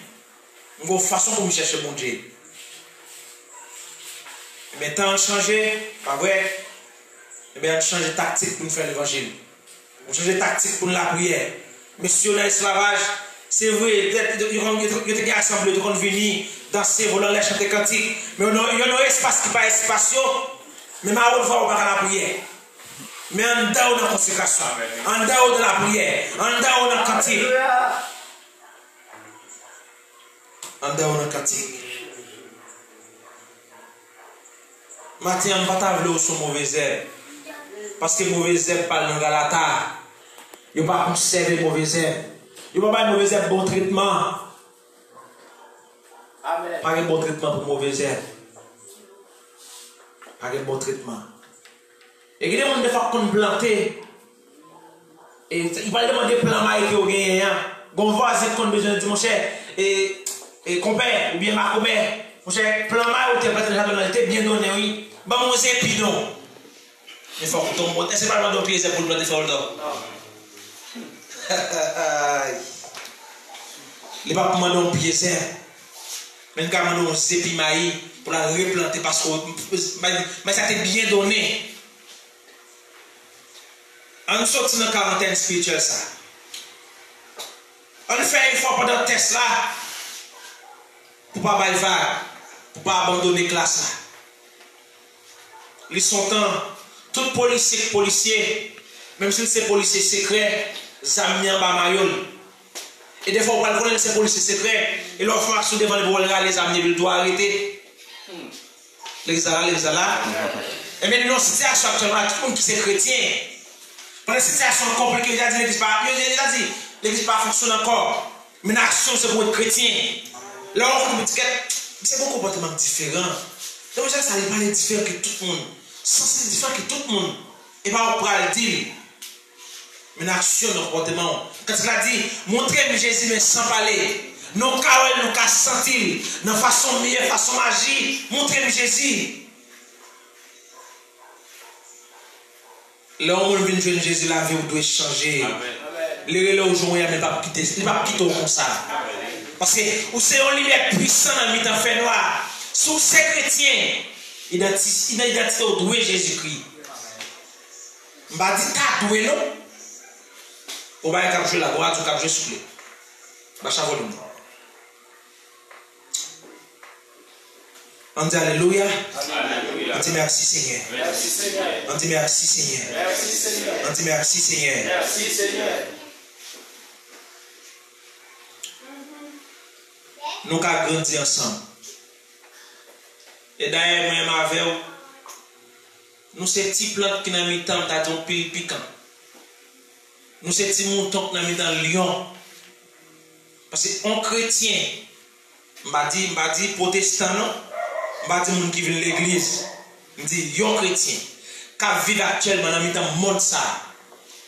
j'ai une façon pour me chercher mon Dieu. Mais tant changé, pas vrai? Eh bien, on change de tactique pour nous faire l'évangile. On change de tactique pour la prière. Monsieur, dans l'esclavage, c'est vrai, il y a des assemblées de venir danser, voler, chanter cantiques. Mais il y a un espace qui n'est pas espace, mais ma haute voix, on va à la prière. Mais en dehors de la consécration, en dehors de la prière, en dehors de la cantique. En dehors de la cantique. Matin, on ne va pas t'avoir sur mauvais herbe. Parce que mauvais herbe parle dans Galata. Il ne va pas conserver mauvais herbe. Il ne va pas faire mauvais herbe bon traitement. Amen. Pas de bon traitement pour mauvais herbe. Pas de bon traitement. Et il y a des gens qui ont planté. Et il va demander plan maïs qui ont gagné. Bon voisin qui ont besoin de dire mon cher. Et compère, ou bien ma commère. Mon cher, plan maïs ou t'es pas déjà bien donné, oui. Bah, mon épi non. Il faut que ton bon. C'est pas le bon pied, c'est pour le planter sur le dos. Il va pas demander un pied, c'est. Mais il va demander un épi maïs pour la replanter parce que. Mais ça t'est bien donné. On sort dans la quarantaine spirituelle ça. On fait une fois pendant le test là. Pour ne pas bailler pour ne pas abandonner la classe là. Ils sont temps, tout policier, même si c'est policier secret, ça m'y en bas maillot. Et des fois on va connaître ces policiers secrets, et leur faire action devant les voleurs, les amener, ils doivent arrêter. Les là. Et maintenant, si c'est actuellement, tout le monde qui est chrétien. Dans la situation compliquée, il a dit l'église pas fonctionne encore. Mais l'action c'est pour être chrétien. Là on dit que c'est un comportement différent. Donc ça n'est pas différent que tout le monde. C'est différent que tout le monde. Et pas on pourra le dire. Mais l'action, le comportement. Quand il a dit, montrez-moi Jésus mais sans parler. Nos cas, nos cas sentir. De façon meilleure, façon magie. Montrez-moi Jésus. Là où on vient jouer Jésus, la vie doit changer. Les là où on ne pas quitter, il va quitter comme ça. Parce que vous c'est un lumière puissant dans le mi-temps fait noir. Sous ces chrétiens, identité au doué Jésus-Christ. Je vais dire, t'as doué non? On va y jouer la droite, on va jouer souffler. Bacha volume. On dit Alléluia. On dit merci Seigneur. Merci Seigneur. On dit merci Seigneur. Merci Seigneur. On dit merci Seigneur. Merci Seigneur. Nous avons grandi ensemble. Et d'ailleurs, moi, avec vous, nous sommes ces petites plantes qui sont mis dans le pile piquant. Nous sommes ces petits moutons qui sont mis dans le lion. Parce qu'on chrétien, je dis protestant, non? Je dis qui vient de l'église. Je dis, yon chrétien, qui vit actuellement dans le monde ça.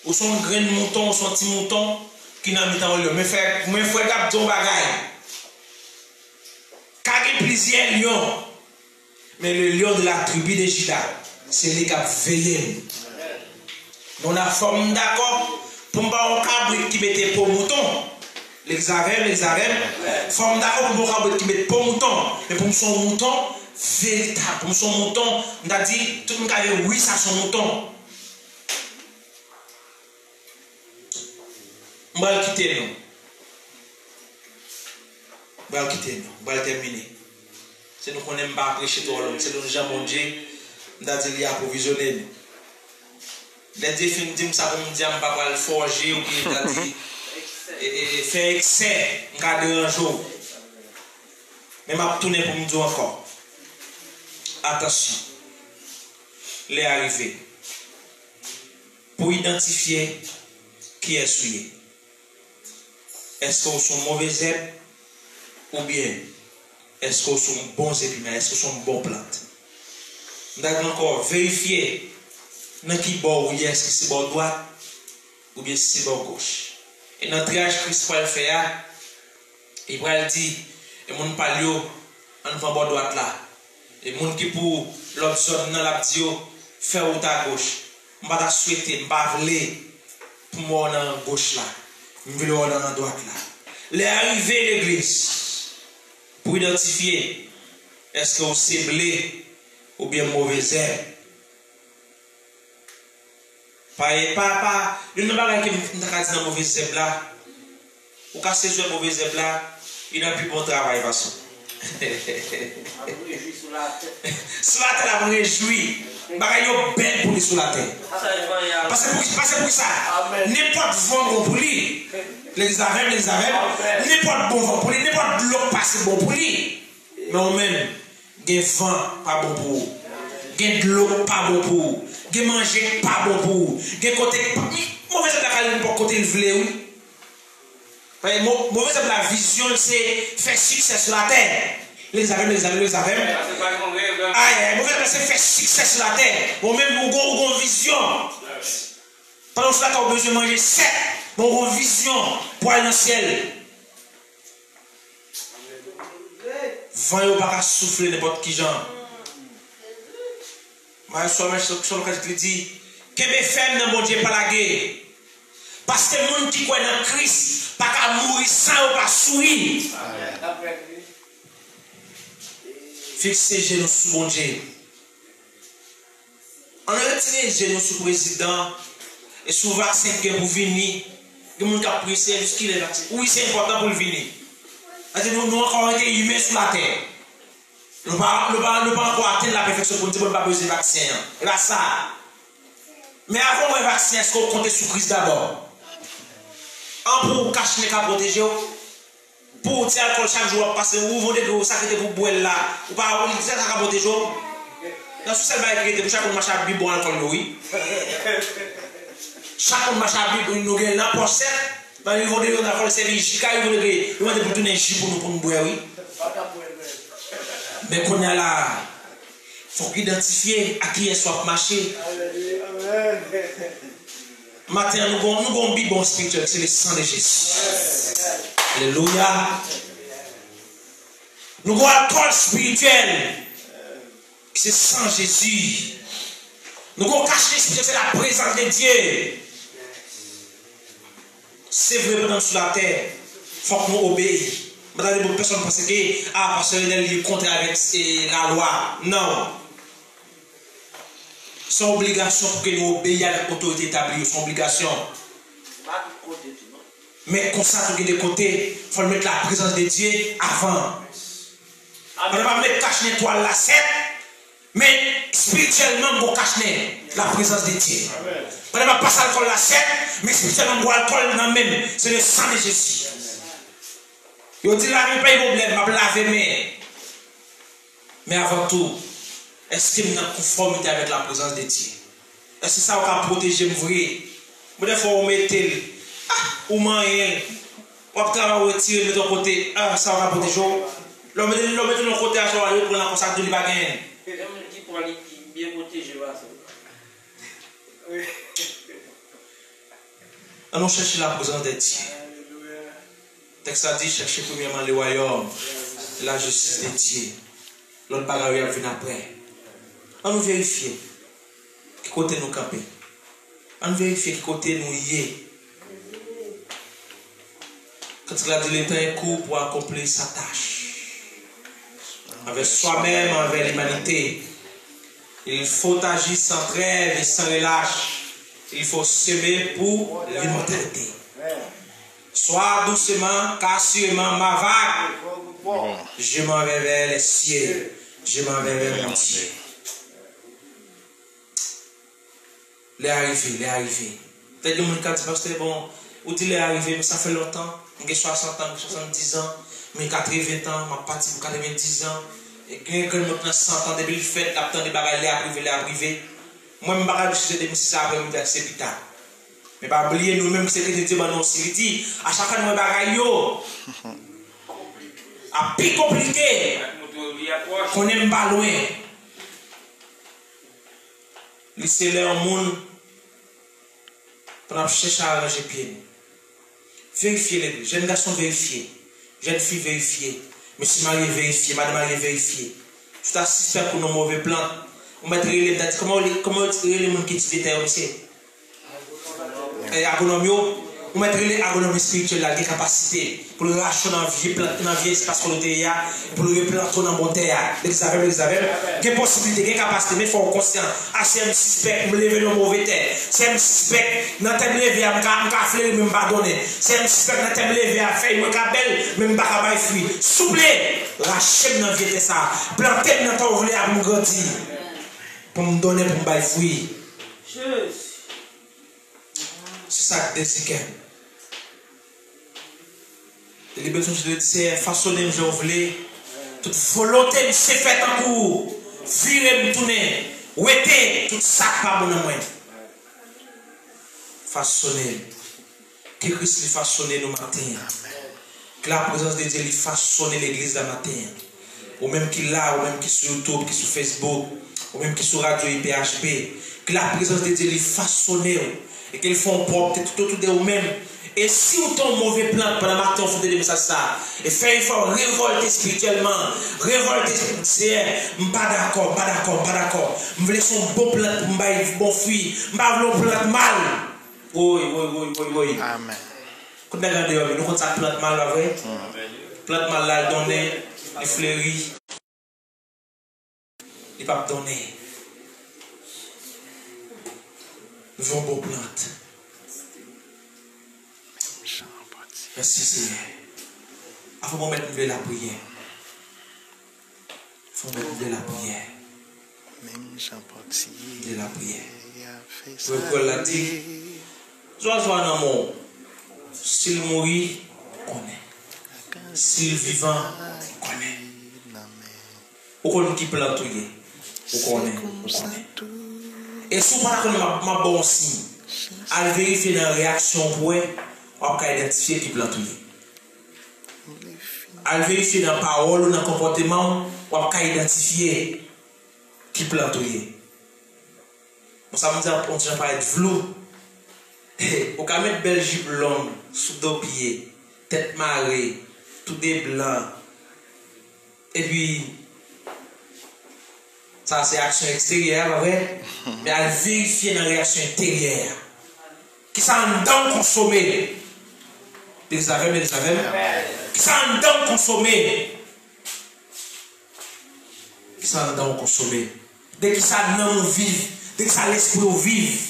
Ou sont grain de mouton, ou sont petits moutons qui sont dans le lion. Mais frère, gap ton bagay. Car il y a plusieurs lions. Mais le lion de la tribu de Juda, c'est lui qui a veillé. Nous avons forme d'accord pour un cabrit qui mettait pour mouton. L'exarème. Forme d'accord pour un cabrit qui mettait pour mouton. Mais pour son mouton, véritable. Pour son mouton, on a dit, tout le monde a dit oui, ça son mouton. On va le quitter, nous. On va le quitter, nous. On va le terminer. C'est nous qu'on n'aime pas prêcher tout l'homme. C'est nous déjà mon Dieu. On a dit qu'il y a approvisionné. Les défis nous disent ça pour me dire que je ne vais pas le forger ou bien dit faire excès. Je vais garder un jour. Mais je vais tourner pour me dire encore. Attention. Les arrivés. Pour identifier qui est souillé. Est-ce que vous sont mauvais herbes ou bien est-ce que vous sont bons épinards, est-ce que vous sont bonnes plantes? Nous devons encore vérifier dans qui bord est-ce que c'est bord droite ou bien c'est bord gauche. Et dans le triage Christ va le faire, il va dire, et mon palio en bord droite là. Et mon qui pour l'autre zone dans la vidéo faire route à gauche. Je ne vais pas souhaiter, je ne vais pas pour moi dans gauche là. Je vais dans la droite là. Les arrivées de l'église pour identifier est-ce que vous ciblez ou bien mauvais herbe. Pas, il n'y a pas qui me dans mauvais herbe là. Ou quand c'est joué mauvais herbe là, il n'a plus bon travail de toute façon. Sous la terre, on réjouit. Bagaille yo belle pour lui sous la terre. Parce que pour ça, n'importe vent bon pour lui. Les arènes, n'importe bon vent pour lui, n'importe l'eau passe bon pour lui. Mais on même, il y a vent pas bon pour vous. Il y a de l'eau pas bon pour vous. Il y a manger pas bon pour vous. Il y a côté mauvais de la côté le vle oui. Mauvais de la vision c'est faire succès sur la terre. Les arènes. Aïe, mauvais c'est faire succès sur la terre. Ou même vous avez une vision. Pendant que vous avez besoin de manger sec, vous avez une vision pour aller dans le ciel. Vent ne pas souffler n'importe qui genre. Mais sur le cas dit, que mes femmes dans mon Dieu pas la guerre. Parce que les gens qui croient dans Christ, pas qu'à mourir sans ou pas sourire. Fixez les genoux sous mon Dieu. On a retiré les genoux sous le président et sous le vaccin qui est pour venir. Il y a des gens qui ont pris jusqu'à le vaccin. Oui, c'est important pour le venir. Nous avons encore été humains sur la terre. Nous n'avons pas encore atteint la perfection pour nous dire qu'on n'a pas besoin de vaccin. Et là, ça. Mais avant le vaccin, est-ce qu'on compte sur Christ d'abord? Pour cacher les cas protégés. Pour tirer alcool chaque jour, parce que vous voulez que vous sacrifiez pour boire là, ou pas, vous dites ça protéger. Dans ce seul bail qui était pour chaque match à bibo alcool, oui. Chaque match à bibo, nous gagnons n'importe quoi. Dans le niveau de l'alcool, c'est les chica, ils vont pour tourner un chip pour nous boire, oui. Mais qu'on a là, il faut identifier à qui est soit marché. Matin, nous avons un bibon spirituel, c'est le sang de Jésus. Alléluia. Nous avons un corps spirituel, c'est sans Jésus. Nous avons caché l'esprit, c'est la présence de Dieu. C'est vrai pendant sur la terre. Il faut que nous obéissions. Maintenant, les personnes pensent que parce que est contre avec la loi. Non. C'est une obligation pour que nous obéissions à l'autorité établie. C'est une obligation. Mais comme ça, tout de côté, il faut mettre la présence de Dieu avant. On ne va pas mettre cache l'étoile là, certes, mais spirituellement, on va cacher la présence de Dieu. On ne va pas passer l'alcool là, certes, mais spirituellement, on va l'alcool dans même. C'est le sang de Jésus. Yo dit là, il n'y a pas de problème, je vais laver mes. Mais avant tout, est-ce que je suis en conformité avec la présence de Dieu? Est-ce que ça va protéger me vrai? Des fois, on met ou manger, on va retirer de ton côté, ça va protéger. L'homme met de l'autre côté, à soi, pour la consacre de l'ibagain. Qui pour aller bien protéger. On cherche la présence de Dieu. Le texte a dit chercher premièrement le royaume, la justice de Dieu. L'autre bagage va venir après. On nous vérifie qui côté nous camper. On nous vérifie qui côté nous y est. Quand il a dit le temps est court pour accomplir sa tâche. Avec soi-même, avec l'humanité. Il faut agir sans trêve et sans relâche. Il faut semer pour l'immortalité. Sois doucement, car sûrement ma vague. Je m'en vais vers les cieux. Je m'en vais vers mon Dieu. Les arrivés. Peut-être que mon cas dit, pasteur, bon, où dit les arrivés, mais ça fait longtemps. J'ai 60 ans, 70 ans, j'ai 80 ans, je suis parti pour 90 ans. Et quand je suis 100 ans, depuis le fait, j'attends des bagages, les arrivés. Moi, je suis de ça après l'université Pita. Mais pas oublier nous-mêmes, c'est que Dieu nous dit, à chaque fois, nous avons à plus compliqué, qu'on n'aime pas loin. C'est là au monde, pour chercher à arranger pied. Vérifiez les jeunes garçons, vérifiez. Jeunes filles, vérifiez. Monsieur marié, vérifiez. Madame mariée, vérifiez. Tout à suspect pour nos mauvais plans. On va tirer les dates. Comment tirer les gens qui étudient terre aussi? Agronomie, on va tirer les agronomies spirituelles, des capacités pour le racheter dans la vie espace qu'on a, pour le replanter dans bon terre. L'examen, des possibilités, des capacités, mais il faut être conscient. Ah, c'est un suspect, me lever dans mauvais terre. C'est un suspect, dans tel lever, à me fleurir, même pas donner. C'est un suspect, dans tel lever, à faire une cabelle, même pas à fruit. Souple, racheter dans la vie de ça. Planter dans ton volet à me grandir. Pour me donner, pour me bailler fruit. C'est ça que c'est. Les besoins de Dieu, façonner, je voulais. Toute volonté, c'est fait en cours. Virer, me tourner. Ouéter, tout ça, pas bon à moi. Façonner. Que Christ lui façonne nos matins. Que la présence de Dieu lui façonne l'église la matin. Ou même qui là, ou même qui sur YouTube, qui sur Facebook, ou même qui sur Radio IPHP. Que la présence de Dieu lui façonne. Et qu'ils font propre tout autour de vous-même. Et si vous tombez mauvais plan pendant le matin, vous faites des messages ça. Et faites effort, révolter spirituellement. Révolter spirituellement. Pas d'accord. Je veux son bon plan, un bon fruit. Je veux un plan mal. Oui. Amen. Quand on regarde, nous avons ça plante mal là, vrai? Plante mal là, il donne, il fleurit. Il ne va pas donner. Nous avons bon plante. Merci Seigneur. Il faut mettre la prière. Il faut mettre la prière. Même Jean-Baptiste. De la prière. Vous l'a dit. Soit dans mon. S'il mourit, on connaît. S'il vivant, on connaît. On connaît qui plante. On connaît. Et souvent, ma bon signe. À vérifier dans la réaction pour on peut identifier qui plante. À vérifier dans la parole ou dans le comportement, on peut identifier qui plante. Ça veut dire qu'on ne pas être flou. On peut mettre belle jupe longue, sous deux pieds, tête marée, tout des blancs. Et puis, Ça, c'est action extérieure, vrai? Mais à vérifier dans la réaction intérieure. Qui ça en dedans consommer? Vous savez? Qui ça en dedans consommer? Qui ça en dedans consommer? Dès que ça non vive, dès que ça l'esprit vive.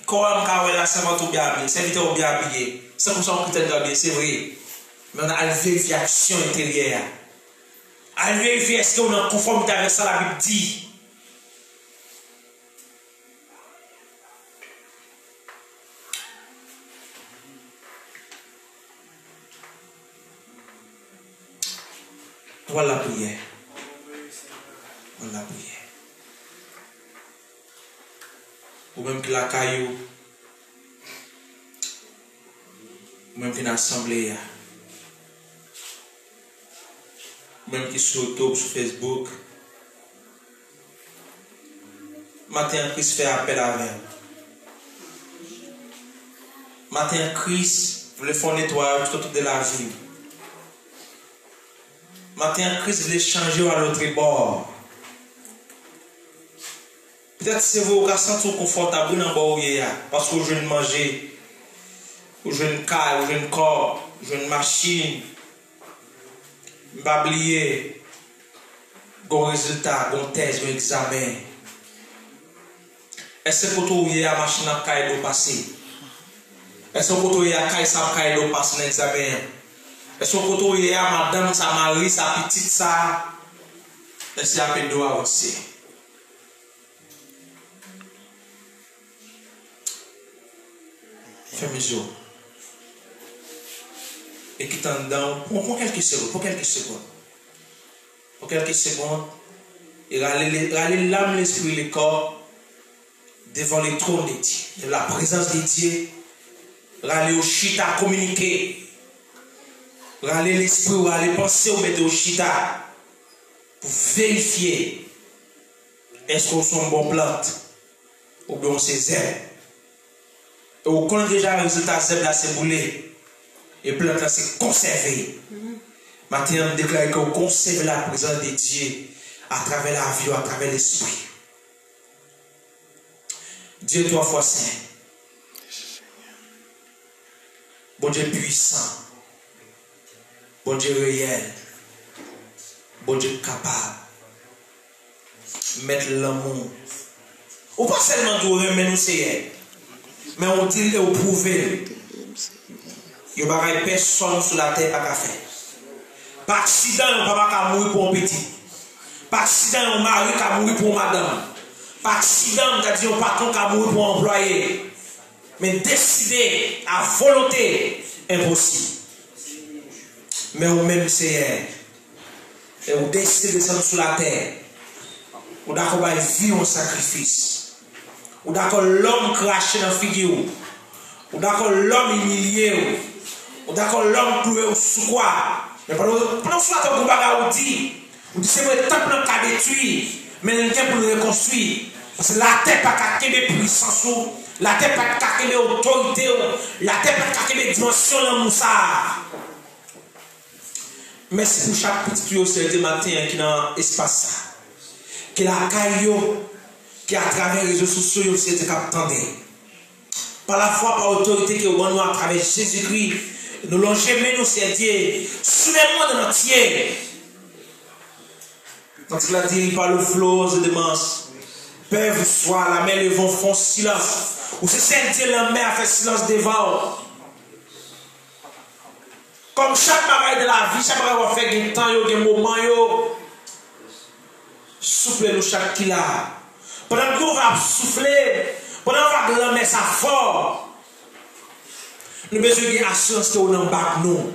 Quand on a la servante ou bien habillé, serviteur ou bien habillé, c'est comme ça qu'on peut être habillé, c'est vrai. Mais on a à vérifier l'action intérieure. À vérifier est-ce qu'on est en conformité avec ça, la Bible dit. Voilà la prière. Voilà la prière. Ou même que la caillou, ou même que l'assemblée, ou même qui sur YouTube, sur Facebook. Matin, Christ fait appel à elle. Matin, Christ voulait faire un nettoyage tout autour de la vie. Matin, Christ voulait changer à l'autre bord. Peut-être que c'est vous qui sentez confortable dans le bord parce que vous jeune manger, vous jeune car, vous jeune corps, vous jeune machine. Vous ne pas oublier vos résultats, vos thèses, vos examens. Est-ce que vous avez la machine à caille de passer? Est-ce que vous avez la caille à caille de passer dans l'examen? Est-ce que vous avez la madame, sa mari, sa petite, ça? Est-ce qu'il y a doigt aussi? Fais mesure. Et qui t'en donne pour quelques secondes, et râler l'âme, l'esprit, le corps devant les trônes de Dieu, de la présence de Dieu, râler au chita communiquer, râler l'esprit, râler penser ou mettre au chita pour vérifier est-ce qu'on sont bon plante ou bien c'est zèbre. Et on connaît déjà le résultat zèbre là c'est boulé. Et plante là c'est conservé. Maintenant, on déclare qu'on conserve la présence de Dieu à travers la vie, à travers l'esprit. Dieu 3 fois saint. Bon Dieu puissant. Bon Dieu réel. Bon Dieu capable. Mettre l'amour. Ou pas seulement de remettre nous c'est mais on dit et on prouve. Il n'y a pas personne sur la terre à faire. Par accident, on ne peut pas mourir pour un petit. Par accident, on mari qui mourir pour madame. Par accident, on a dit un patron qui mourir pour un employé. Mais décider à volonté, impossible. Mais on même c'est et on décide de descendre sur la terre. On d'accord vivre un sacrifice. On d'accord l'homme craché dans la figure. On d'accord l'homme humilié. On d'accord l'homme cloué au sous quoi. Mais pendant ce temps, on dit c'est vrai, le temple n'a pas détruit, mais il y a pour le reconstruire. Parce que la terre n'a pas de puissance, la terre n'a pas de autorité, la terre n'a pas de dimension dans Moussa. Merci pour chaque petit tuyau ce matin qui est dans l'espace. Qui est la caillou, qui à travers les réseaux sociaux, c'est ce qu'attendez. Par la foi, par l'autorité que nous à travers Jésus-Christ. Nous l'avons jamais nous servir sous le monde entier. Quand il a dit par le flot de démence, peuvent soit la mer, les vents font silence. Ou c'est sentir la mer fait silence devant. Comme chaque bagaille de la vie, chaque bagaille va faire un temps, un moment, soufflez nous chaque qu'il a. Pendant que nous va souffler, pendant que la mer ça fort. Nous avons besoin d'assurance que nous n'en bas nous.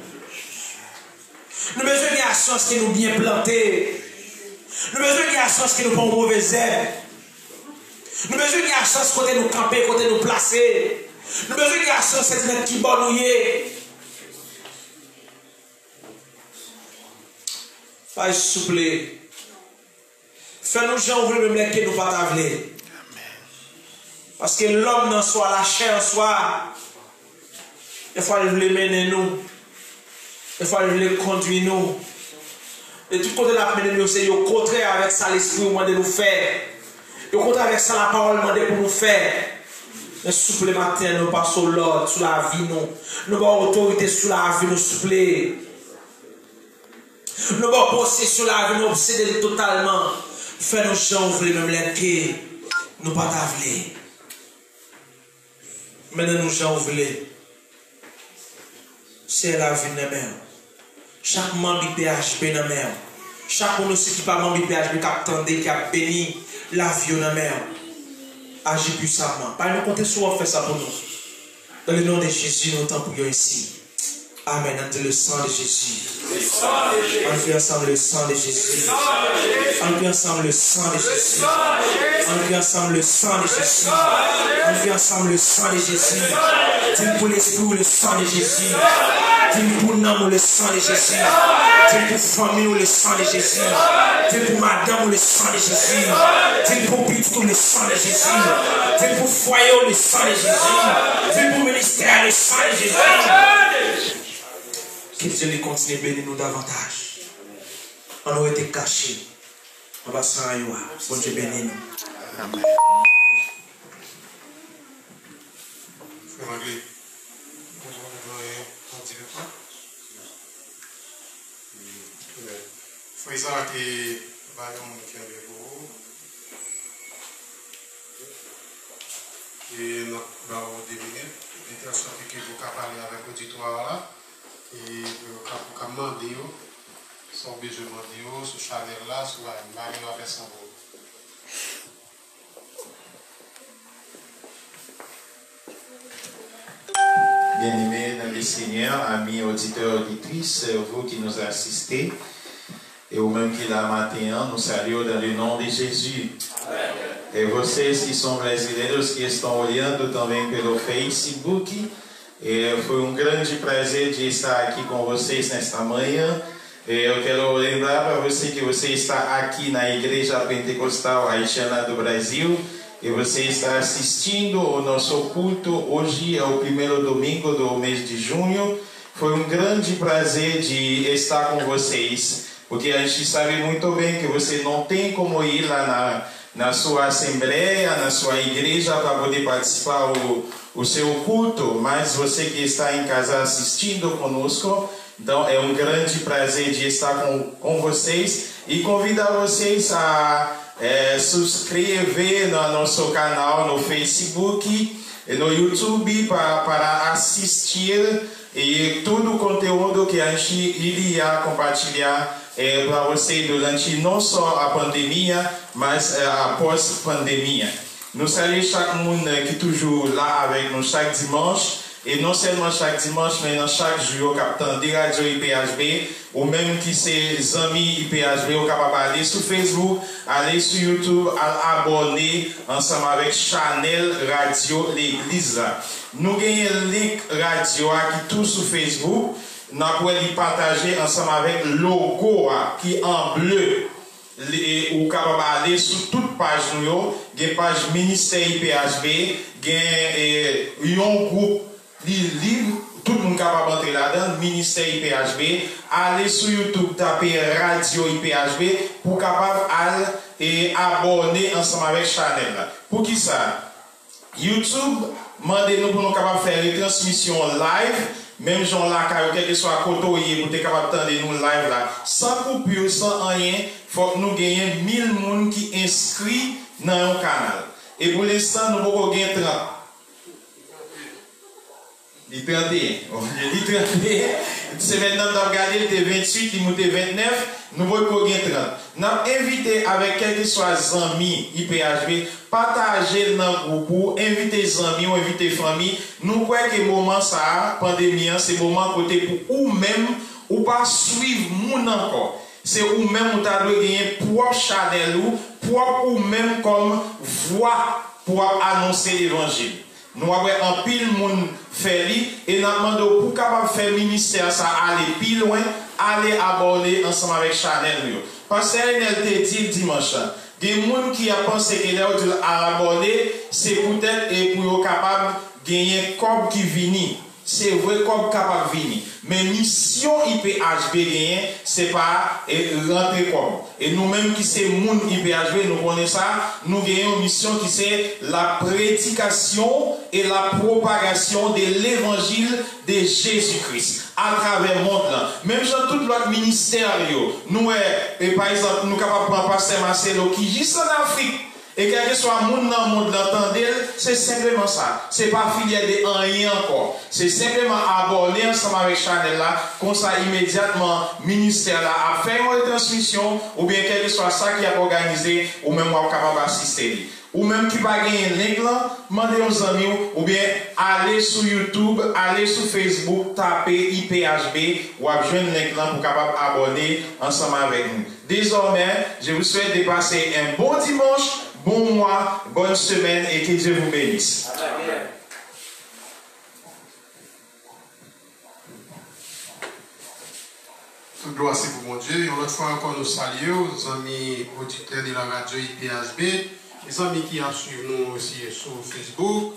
Nous avons besoin d'assurance que nous bien plantés. Nous avons besoin d'assurance que nous pas mauvais herbes. Nous avons besoin d'assurance côté nous camper, côté nous placer. Nous avons besoin d'assurance que nous qui bonouiller. Pas souple. Fais-nous gens ouvrir même les que nous pas t'aveler. Parce que l'homme n'en soit la chair en soi. Il faut les mener nous. Il faut les conduire nous. Et tout côté la mené nous, c'est au contraire avec ça l'esprit nous demande de nous faire. Au contraire avec ça la parole demande pour nous faire. Mais souple matin, nous pas sur l'ordre, sur la vie, nous avons autorité sur la vie, nous souple. Nous avons possession sur la vie, nous obséder totalement. Faire nos gens ouvrir, même les que nous pas t'avler. Maintenant, nous gens ouvrir. C'est la vie de la mer. Chaque membre du PHP dans la mer. Chaque monde aussi qui pas membre du PHP qui a attendu, qui a béni la vie dans la mer. Agis puissamment. Pas nous compter sur faire ça pour nous. Dans le nom de Jésus, nous t'en prions ici. Amen. Entre le sang de Jésus. On fait ensemble le sang de Jésus. On fait ensemble le sang de Jésus. On fait ensemble le sang de Jésus. On fait ensemble le sang de Jésus. Dis pour l'esprit ou le sang de Jésus. Dis pour l'âme ou le sang de Jésus. Dis pour famille ou le sang de Jésus. Dis pour madame ou le sang de Jésus. Dis pour petit ou le sang de Jésus. Dis pour foyer ou le sang de Jésus. Dis pour ministère le sang de Jésus. Que Dieu lui continue de bénir nous davantage. On aurait été cachés. On va s'en aller. Bon Dieu bénit nous. Amen. Frère Magli, frère Isaac et Bayon qui est avec vous. Et nous avons 2 minutes. L'intention est que vous parler avec l'auditoire là. Et pour demander son besoin de ce chalet là, sur la Marie va faire son rôle. Bien-aimés dans le Seigneur, amis auditeurs, auditrices, vous qui nous assistez, et vous-même qui la matin, nous saluons dans le nom de Jésus. Amen. Et vocês que são brasileiros que estão olhando também pelo Facebook, foi grande prazer de estar aqui com vocês nesta manhã. Eu quero lembrar para você que você está aqui na Igreja Pentecostal Haitiana do Brasil e você está assistindo o nosso culto. Hoje é o primeiro domingo do mês de junho. Foi grande prazer de estar com vocês, porque a gente sabe muito bem que você não tem como ir lá na sua assembleia, na sua igreja para poder participar o seu culto, mas você que está em casa assistindo conosco, então é grande prazer de estar com vocês e convidar vocês a subscrever no nosso canal no Facebook e no YouTube para assistir e todo o conteúdo que a gente iria compartilhar para você durante não só a pandemia, mas após pandemia. Nous saluons chaque monde qui est toujours là avec nous chaque dimanche. Et non seulement chaque dimanche, mais dans chaque jour, captant des radios IPHB, ou même qui c'est amis IPHB, ou capable d'aller sur Facebook, aller sur YouTube, abonner ensemble avec Chanel Radio L'Église. Nous gagnons le link radio qui tout sur Facebook. Nous pouvons les partager ensemble avec le logo qui est en bleu. Ou capable d'aller sur toute page nous, il y a une page ministère IPHB, il y a un groupe livre, tout le monde capable d'entrer là-dedans, ministère IPHB, aller sur YouTube, taper radio IPHB pour capable d'aller abonner ensemble avec Chanel. Pour qui ça? YouTube, demandez-nous pour nous capable faire les transmissions live. Même gens là, quel que soit côté, pour être capable de nous live là, sans coupure, sans rien, il faut que nous gagnions 1000 personnes qui inscrits dans un canal. Et pour l'instant, nous pouvons gagner 30. Il 31. Il 31. C'est maintenant de regarder, il était 28, il était 29, nous pouvons gagner 30. Nous avons invité avec quel que soit amis IPHB, partager dans le groupe, inviter les amis ou inviter les familles. Nous croyons que le moment, ça, pandémie, c'est le moment côté pour vous-même, ou pas suivre moun encore. C'est vous-même qui avez gagné propre Chanel ou propre vous-même comme voix pour annoncer l'évangile. Nous avons un pile monde faire et nous demandons pour capable faire ministère ça aller plus loin, aller aborder ensemble avec Chanel. Parce qu'elle te dit dimanche, des gens qui ont pensé qu'elle a aborder, c'est peut-être pour être capable de gagner un corps qui vient. c'est vrai comme capable de venir. Mais mission IPHB gagne, c'est pas rentrer comme. Et nous-mêmes qui c'est monde IPHB, nous connaissons ça, nous gagnons une mission qui c'est la prédication et la propagation de l'évangile de Jésus-Christ à travers le monde là. Même dans tout l'autre ministère, nous, par exemple, nous sommes capables de prendre Pasteur Marcelo qui juste en Afrique. Et quel que soit le monde dans le monde l'entendez, c'est simplement ça. Ce n'est pas filière de rien encore. C'est simplement aborder ensemble avec Chanel là, comme ça immédiatement, ministère là, a fait une transmission, ou bien quel que soit ça qui a organisé, ou même on est capable d'assister. Ou même qui va gagner un link là, demandez aux amis, ou bien aller sur YouTube, aller sur Facebook, taper IPHB, ou à joindre link là pour capable aborder ensemble avec nous. Désormais, je vous souhaite de passer un bon dimanche, bon mois, bonne semaine et que Dieu vous bénisse. Amen. Toute gloire c'est pour mon Dieu. Une autre fois encore nous saluons, les amis auditeurs de la radio IPHB, les amis qui suivent nous aussi sur Facebook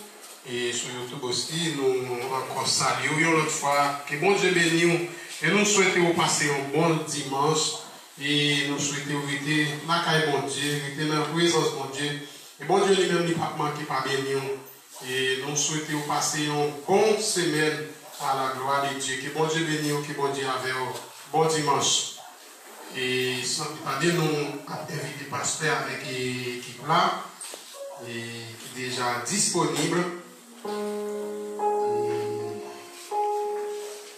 et sur YouTube aussi, nous encore saluons. Une autre fois, que bon Dieu bénisse et nous souhaitons passer un bon dimanche. Et nous souhaitons rester la caille bon Dieu, rester dans la présence de bon Dieu. Et bon Dieu lui-même n'est pas manqué par béni. Et nous souhaitons passer une bonne semaine à la gloire de Dieu. Que bon Dieu bénisse, que bon Dieu avec vous. Bon dimanche. Et sans tarder, nous avons invité le pasteur avec l'équipe là, et qui est déjà disponible.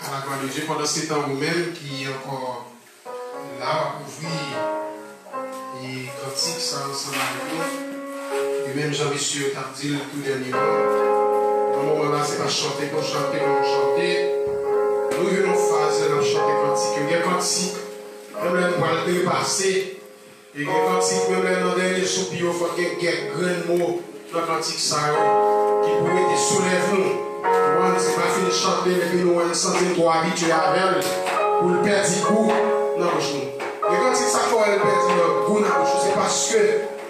À la gloire de Dieu, pendant ce temps vous-même qui est encore là, ouvrir et cantique ça ensemble avec nous. Et même Jean-Michel t'a dit le tout dernier mot. Dans ce moment-là, c'est pas chanter pour chanter, pour chanter. Nous venons phase dans chanter cantique. Il y a cantique, même là, nous allons dépasser. Et il y a cantique, même là, dans le dernier soupir, il faut qu'il y ait un grand mot dans le cantique ça, qui pourrait te soulever nous. C'est pas fini de chanter, mais puis nous, on s'entend trop habitué avec elle pour le perdre du goût. Non, je ne. Mais quand c'est ça qu'on a perdu le goût dans la bouche, c'est parce que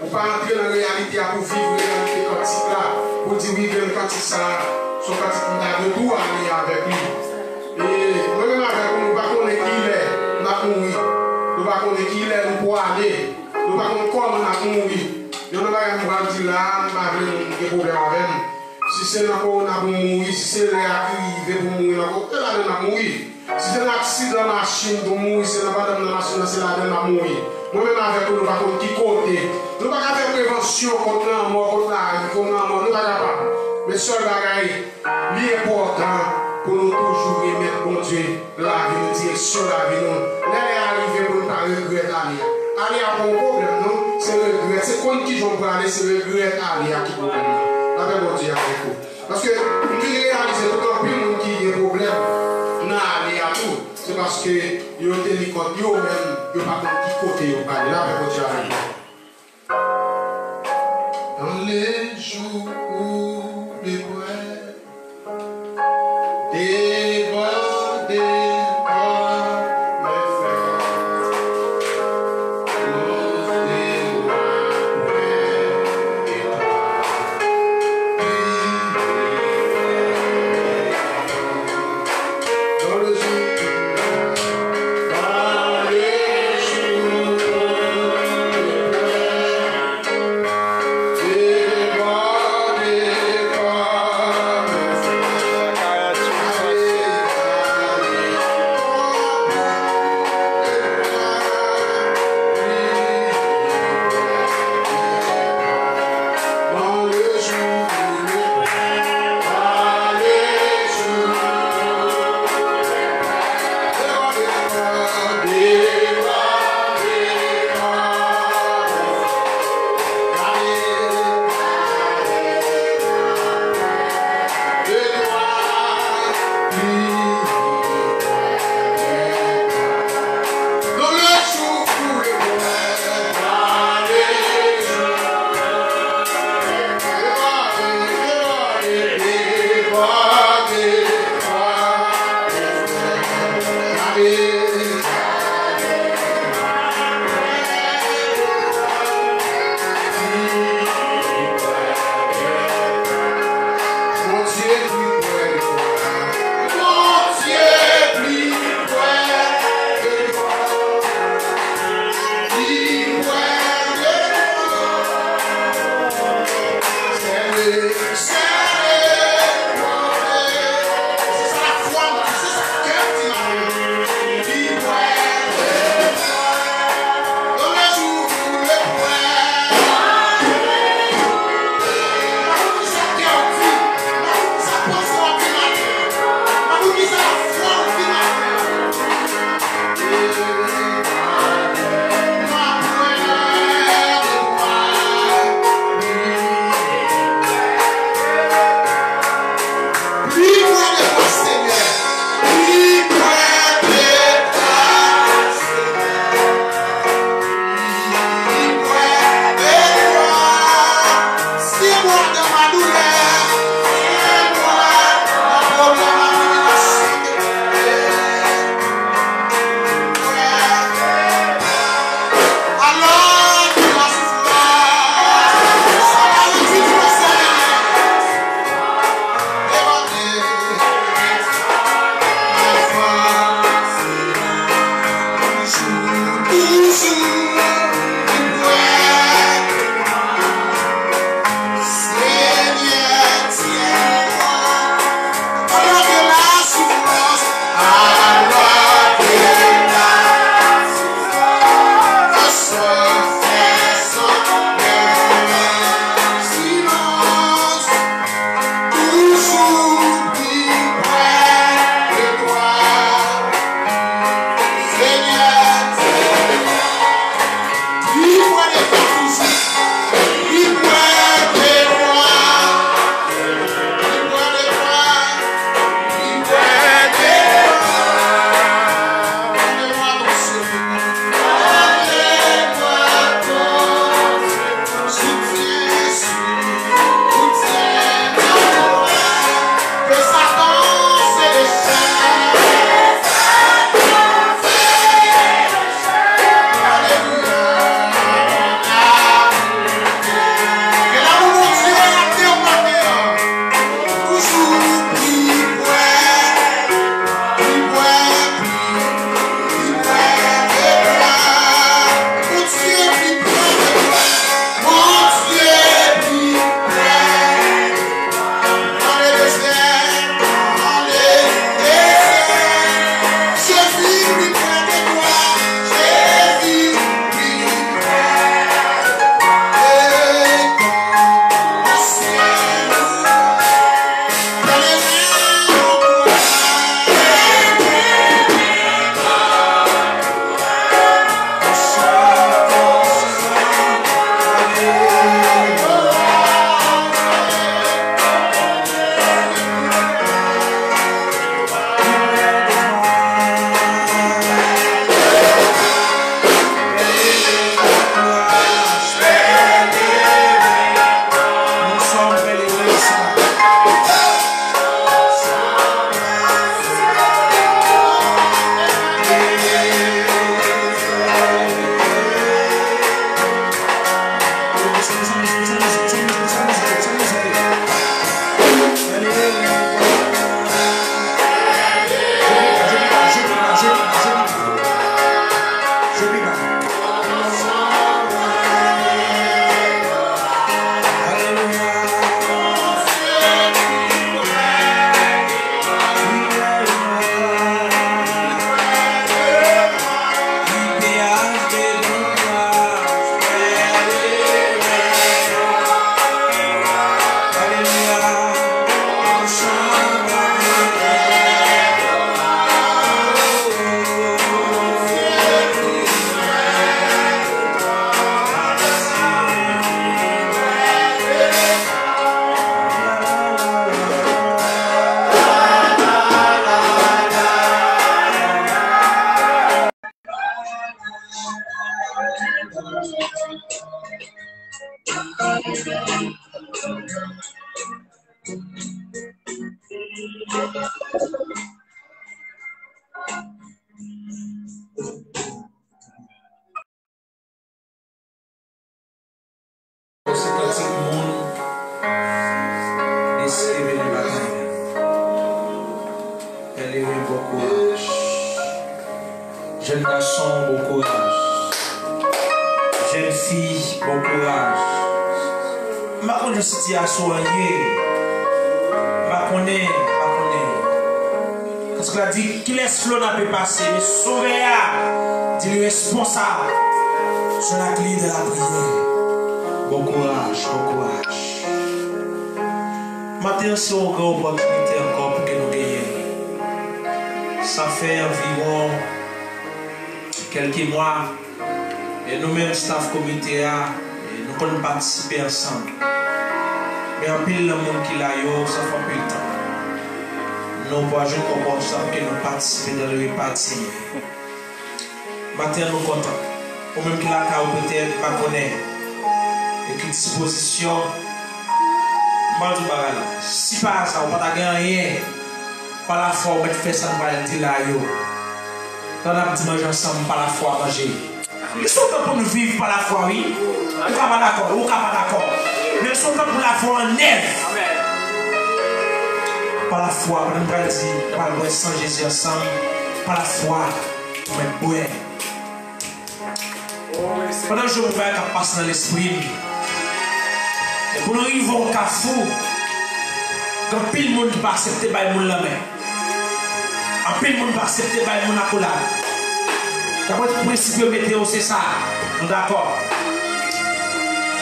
on ne peut pas entrer dans la réalité pour vivre la réalité quantique là, pour dire oui, que le quantique ça, son quantique, on a de tout à aller avec lui. Et moi-même avec nous, nous ne savons pas qui il est, on a mourir. Nous ne savons pas qui il est, nous pour aller. Nous ne savons pas comment on a mourir. Nous ne savons pas dire là, nous n'avons pas de problème avec nous. Si c'est là qu'on a mourir, si c'est là qu'il veut mourir, on a mourir. Si c'est un accident de machine pour mourir, c'est pas dans la machine, c'est là dans mourir. Moi-même avec nous, nous ne pouvons pas qui côté. Nous ne pouvons pas faire prévention contre la mort, contre la vie, contre la mort. Nous ne pouvons pas. Mais ce bagage, l'important pour nous toujours remettre bon Dieu la vie, nous direction la vie. Là, arriver pour ne pas regretter aller. Aller a un problème, non? C'est le regret. C'est quand qui vont aller, c'est le regret aller à qui vous venez. Avec bon Dieu avec vous. Parce que nous réalisons tout le monde qui a des problèmes. Aller à tout, c'est parce que ils ont été contre eux-mêmes, ils n'ont pas de côté, ils n'ont pas de là avec votre avec dans les jours où les poètes débordés par mes frères, nos déboires et dans le jour. Jeune garçon, bon courage. Jeune fille, bon courage. Ma connais situation ma connais. Parce que la dit qu'il laisse flot n'a pas passé, mais sauver dit le responsable sur la clé de la prière. Bon courage. Maintenant, c'est une grande opportunité encore pour que nous gagnions. Ça fait environ quelques mois, et nous-mêmes, staff comité, nous pouvons participer ensemble. Mais en pile, le monde qui l'a eu, ça fait plus de temps. Nous pouvons jouer comme ça pour que nous participions dans le reparti. Maintenant, nous sommes contents. Ou même qui l'a peut-être pas connaître. Et qui disposition. Si par ça, on ne peut pas gagner par la foi, on va faire ça, on va dire là. Quand on a dit manger ensemble, par la foi, manger. Mais c'est temps pour nous vivre par la foi, oui. On ne pas d'accord, on ne pas d'accord. Mais c'est temps pour la foi en neige. Par la foi, on va dire, par le sang Jésus ensemble, par la foi, on va être boire. Pendant que je vous vois qu'à passer dans l'esprit, et pour nous arriver au carrefour, quand pile le monde ne va pas accepter le monde la main. En pile le monde ne va accepter le monde à coller. D'abord, le principe météo, c'est ça. Nous d'accord.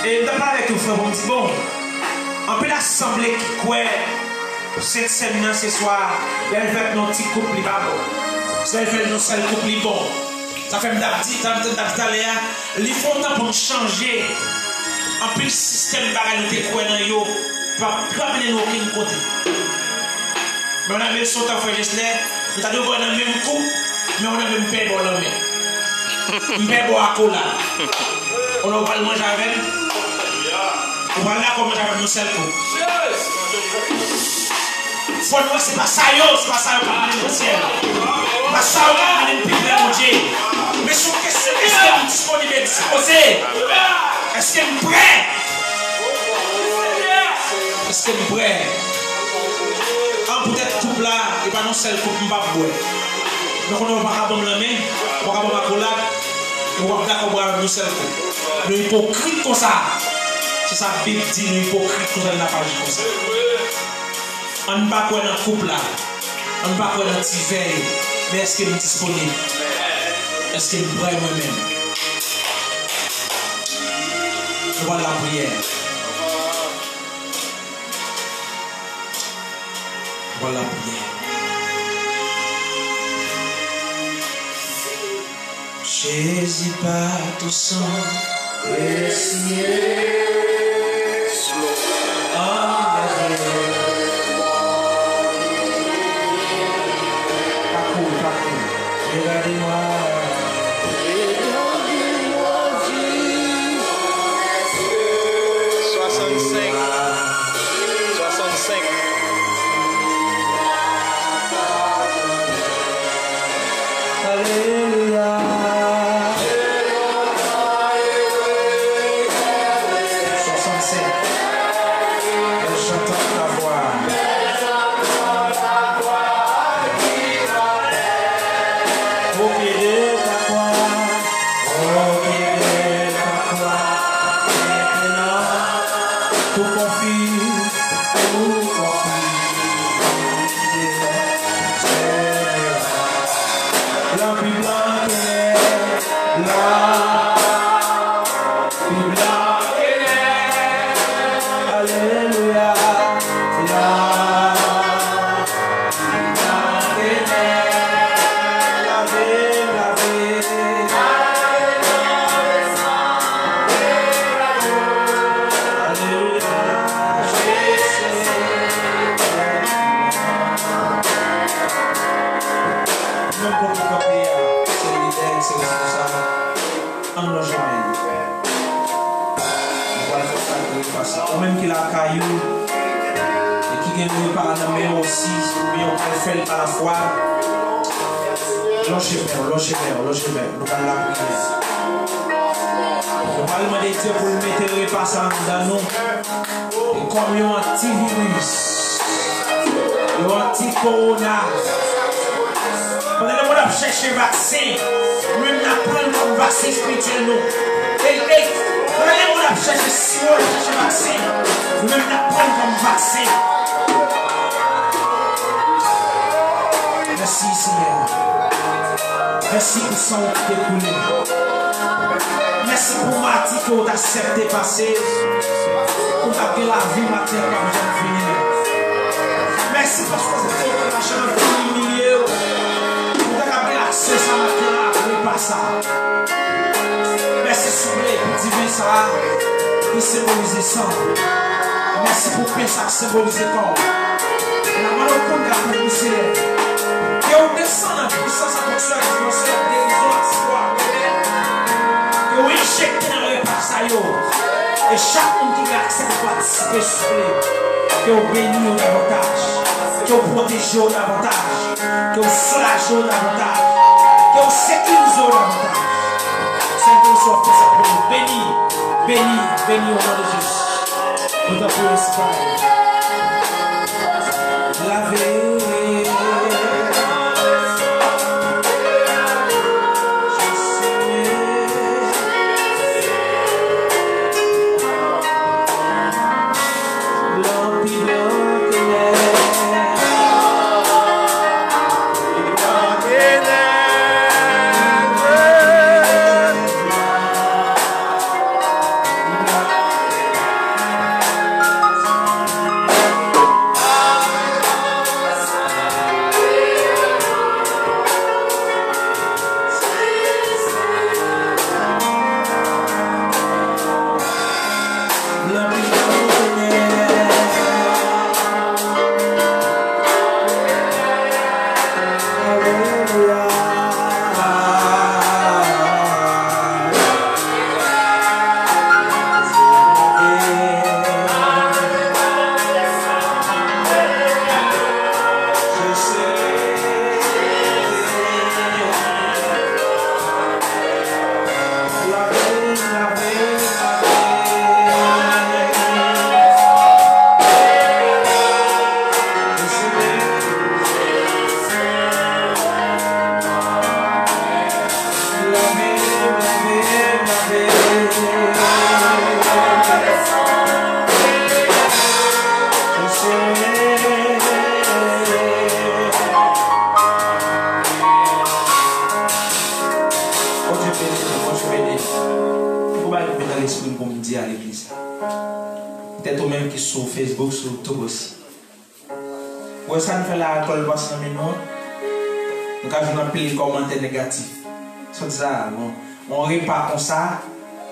Et nous parlons avec vous, frère, on dit bon, en pile l'assemblée qui croit cette semaine ce soir, elle fait nos petits couples, elle fait nos seuls couples, bon. Ça fait d'abditer, il faut temps pour changer. En plus, le système de nous découvrir dans yo, pas mener nous aucun côté. Mais on a même son temps, frère Gessler, nous avons le même coup, mais on a même paix pour l'homme. On paix pour la cola. On va pas le manger avec. On va là comme manger avec nos seuls coups. Faut nous, c'est pas ça, c'est pas ça, le ciel. Pas ça, on a une pipe de mon Dieu. Mais sur question, est-ce que nous disponibles et disposés? Est-ce que nous prêts? Est-ce que nous prêts? Peut-être couple là, et pas non seul couple, pas boire. Donc on va pas la main, on va pas la collade, on va d'accord boire nous seul couple. Nous hypocrite comme ça. C'est ça Bible dit, nous hypocrite comme ça, n'a pas dit comme ça. On ne va pas dans le couple là. On ne va pas dans le petit veille. Mais est-ce que nous sommes disponibles? Est-ce que nous prêts moi-même? Voilà la prière. Voilà la prière. Jésus par ton sang précieux. Regardez-moi. Alléluia. J'entends ta voix. Au pied de gagne par la main aussi, mais on peut faire par la foi. Lâchez faire, nous allons la prière. Nous allons demander Dieu pour nous mettre pas ça dans nous. Et comme un antivirus, un anti-corona. Pendant que nous avons cherché un vaccin, nous n'avons pas un vaccin spirituel. Pendant que nous avons cherché un vaccin, nous n'avons pas un vaccin. Merci Seigneur. Merci pour son découlé. Merci pour Marty que vous accepté passer. Pour garder la vie matérielle comme j'aime finir. Merci parce que vous avez lâché un peu de milieu. Pour garder l'accès à la terre, vous pas ça. Merci soulever pour divin ça. Pour symboliser ça. Merci pour paix ça symboliser corps. La main au compte de la poussière. Et on descend dans la puissance à construire la atmosphère des espoirs. Et on injecte dans le passage. Et chaque monde qui a accès à participer sur lui. Que on bénit davantage. Que on protège davantage. Que on soulage davantage. Que on sécurise davantage. C'est une chose pour ça pour nous. Bénis au nom de Jésus. Nous t'appelons l'espoir. Lavez. Peut-être même qui sont sur Facebook, sur YouTube aussi. Ouais, ça nous fait la colle passe dans mes noms. Nous avons un pile commentaire négatif. C'est ça, on repas comme ça,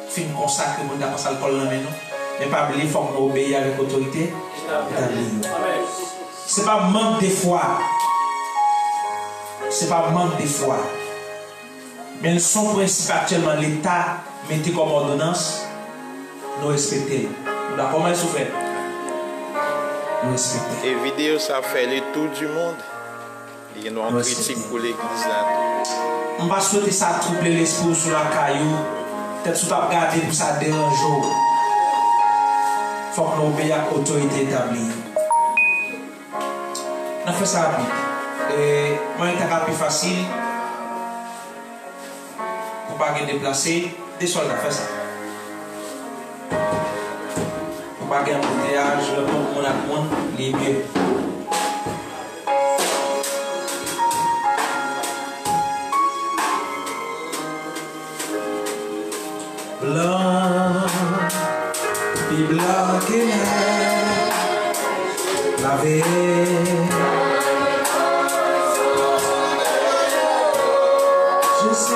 fin comme ça que nous avons ça le colle dans mes noms. Mais pas oublier, il faut qu'on obéisse avec autorité. C'est pas manque de foi. C'est pas manque de foi. Mais son principe actuellement, l'État mettait comme ordonnance, nous respecter. D'accord, comment est-ce que vous faites? Nous respecter. Et vidéo, ça fait le tour du monde. Il y a une critique pour l'église là. On va souhaiter ça troubler l'esprit sur la caillou. Peut-être que tu vas regarder pour ça déranger. Il faut que nous obéissions à l'autorité établie. On fait ça rapide. Et moi, il est plus facile. Pour ne pas se déplacer. Des soldats, fais ça. Pour ne pas gagner un embouteillage, le monde à monde, les mieux. Blanc, puis blanc qui est lavé. Je sais,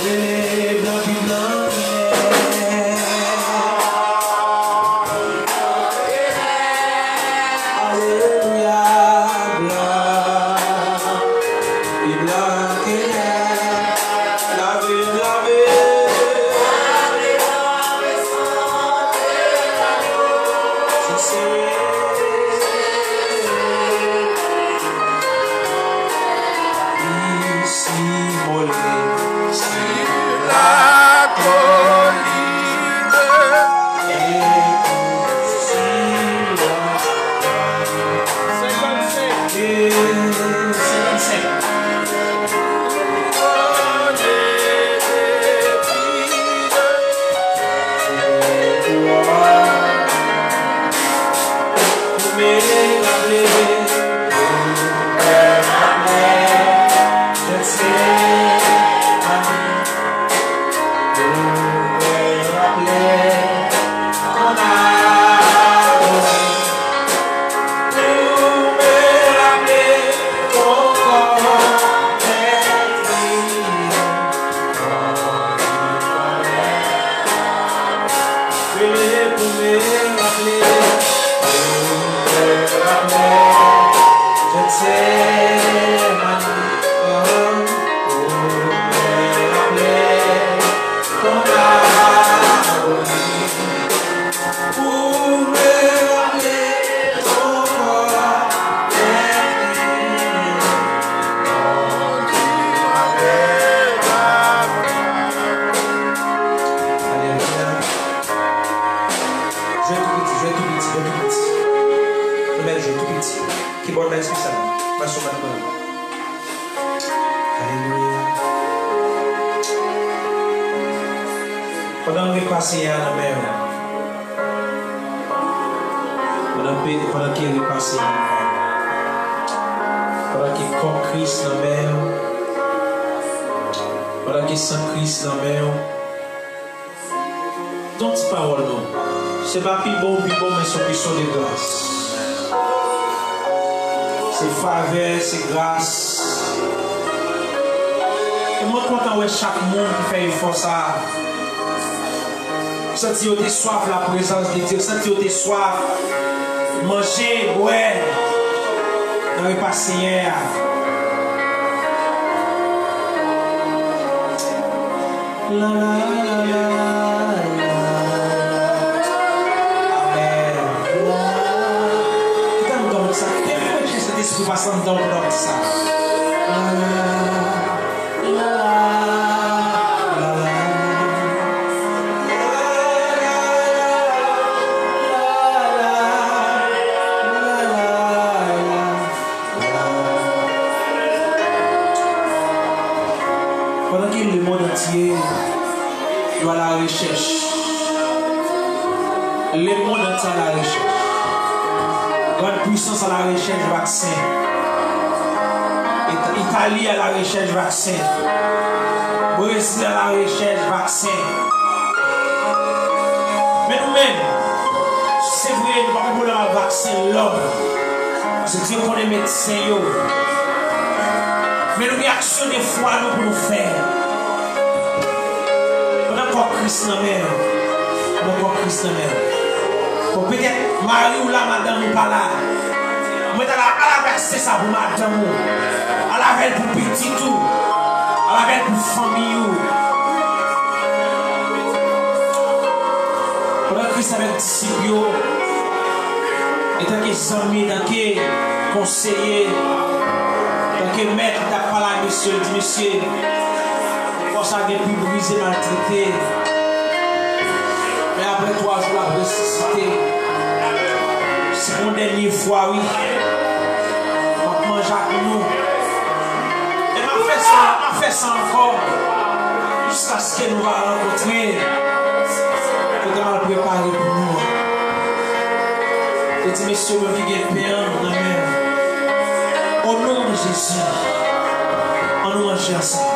et blanc puis blanc qui est. Alléluia, blanc. Lavé, lavé, Senti où t'es soif la présence de Dieu. Senti où t'es soif. Manger, boire. Dans le passé hier. La la la la la. Amen. Comme comme ça. Qu'est-ce que cet esprit passant dans ça? À la recherche. Le monde entier à la recherche. Grande puissance à la recherche du vaccin. Italie à la recherche du vaccin. Brésil à la recherche du vaccin. Mais nous-mêmes, c'est vrai, nous ne pouvons pas vacciner l'homme. Parce que Dieu connaît les médecins. Mais nous avons une action de foi pour nous faire. Christ dans mer. Christ dans mer. Peut-être Marie ou la madame ou pas là. Mais à la verser ça pour madame ou. À la veille pour petit tout. À la veille pour famille ou. Pendant Christ avec disciples. Et tant que amis, tant que conseiller, tant que maître, t'as pas là, monsieur, dit monsieur. Ça a pu briser, maltraité. Mais après 3 jours, la ressuscité. C'est mon dernière fois, oui. On va manger avec nous. Et m'a fait ça encore. Jusqu'à ce que nous allons rencontrer. Nous devons préparer pour nous. Je dis, messieurs, le vie est payant. Amen. Au nom de Jésus, on nous mange ensemble.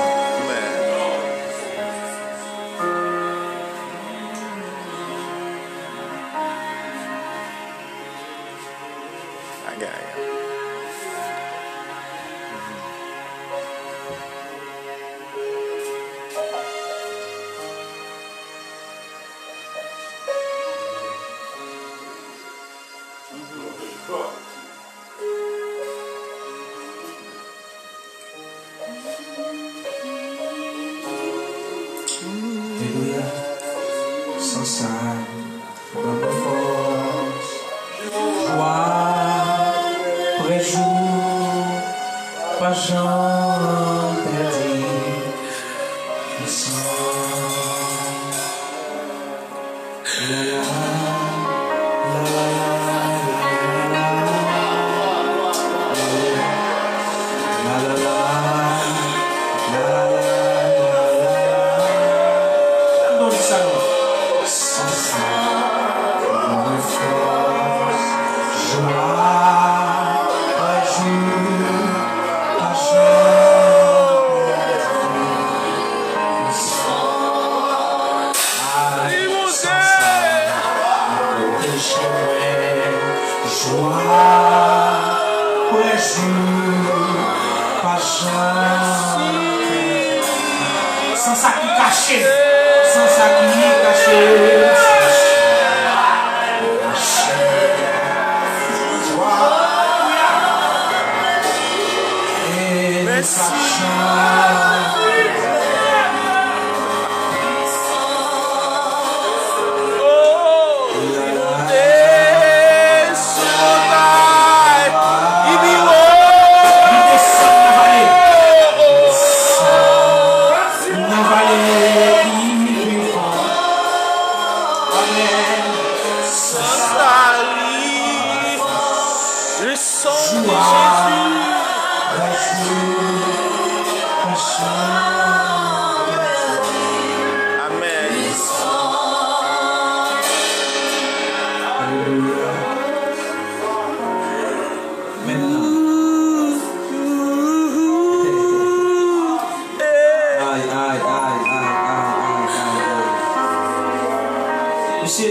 pas j'en perdu. Sans ça qui caché, sans ça qui caché.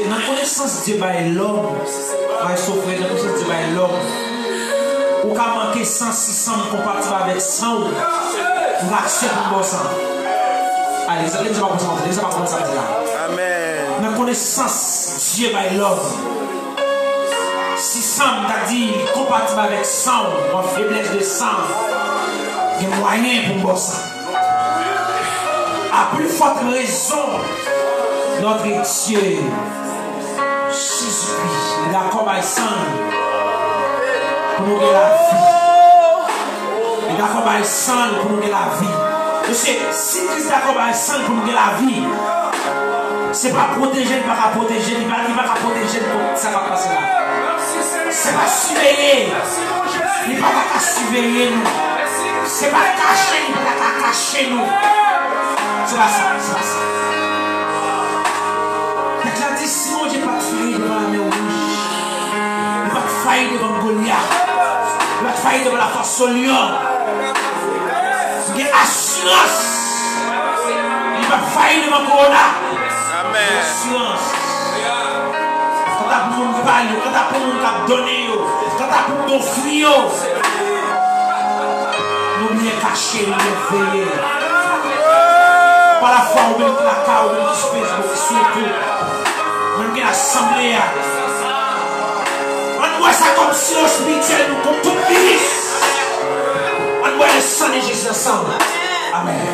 Dans la connaissance de l'homme, va souffrir dans la connaissance de l'homme. Ou qu'à manquer 100, 600 compatible avec 100, vous acceptez pour ça. Allez, les hommes vont commencer à dire. Amen. Dans la connaissance de l'homme, 600, t'as dit, compatible avec 100, en faiblesse de 100, il y a moyen pour ça. À plus forte raison, notre Dieu, Jésus-Christ, il a comme un sang pour nous donner la vie. Il a comme un sang pour nous donner la vie. Parce que si Christ a comme un sang pour nous donner la vie, ce n'est pas protéger, il ne va pas protéger, il ne va pas protéger ça va passer là. Ce n'est pas surveiller, il ne va pas surveiller nous. Ce n'est pas cacher, il ne va pas cacher nous. C'est pas ça, c'est pas ça. Il a dit, si mon Dieu n'a pas de faille devant la mer rouge, il n'a pas de faille devant Goliath, il n'a pas de faille devant la force au lion. Il y a assurance. Il n'a pas de faille devant Corona. Amen. Assurance. Quand tu as pour mon parler, quand tu as pour mon donner, quand tu as pour mon offrir, n'oubliez cacher, n'oubliez veiller. Par la foi, on met la carte, on met l'espèce, surtout. On met l'assemblée. On voit ça comme si on spirituel, comme tout ministre. On voit le sang de Jésus ensemble. Amen.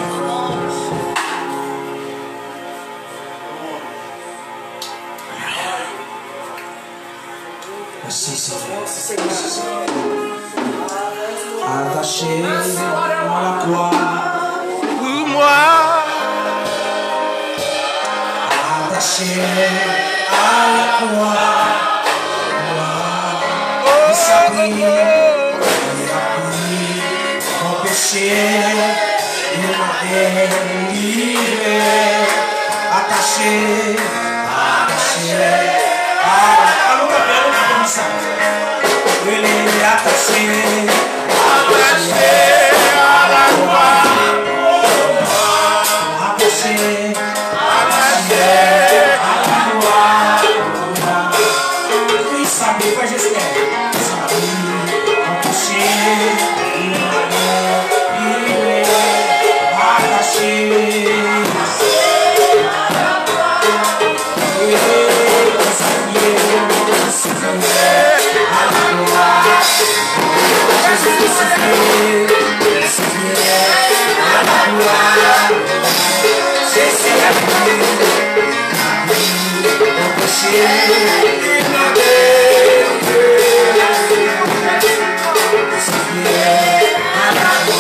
Merci Seigneur. Attaché à la croix. Pour moi. Attaché à la croix. Il s'est pris, mon péché, il m'a délivré. Attaché à la croix. Il est attaché à la croix. Attaché à la croix. Il savait pas j'espère. Mon péché, il m'a délivré. Attaché. Amen.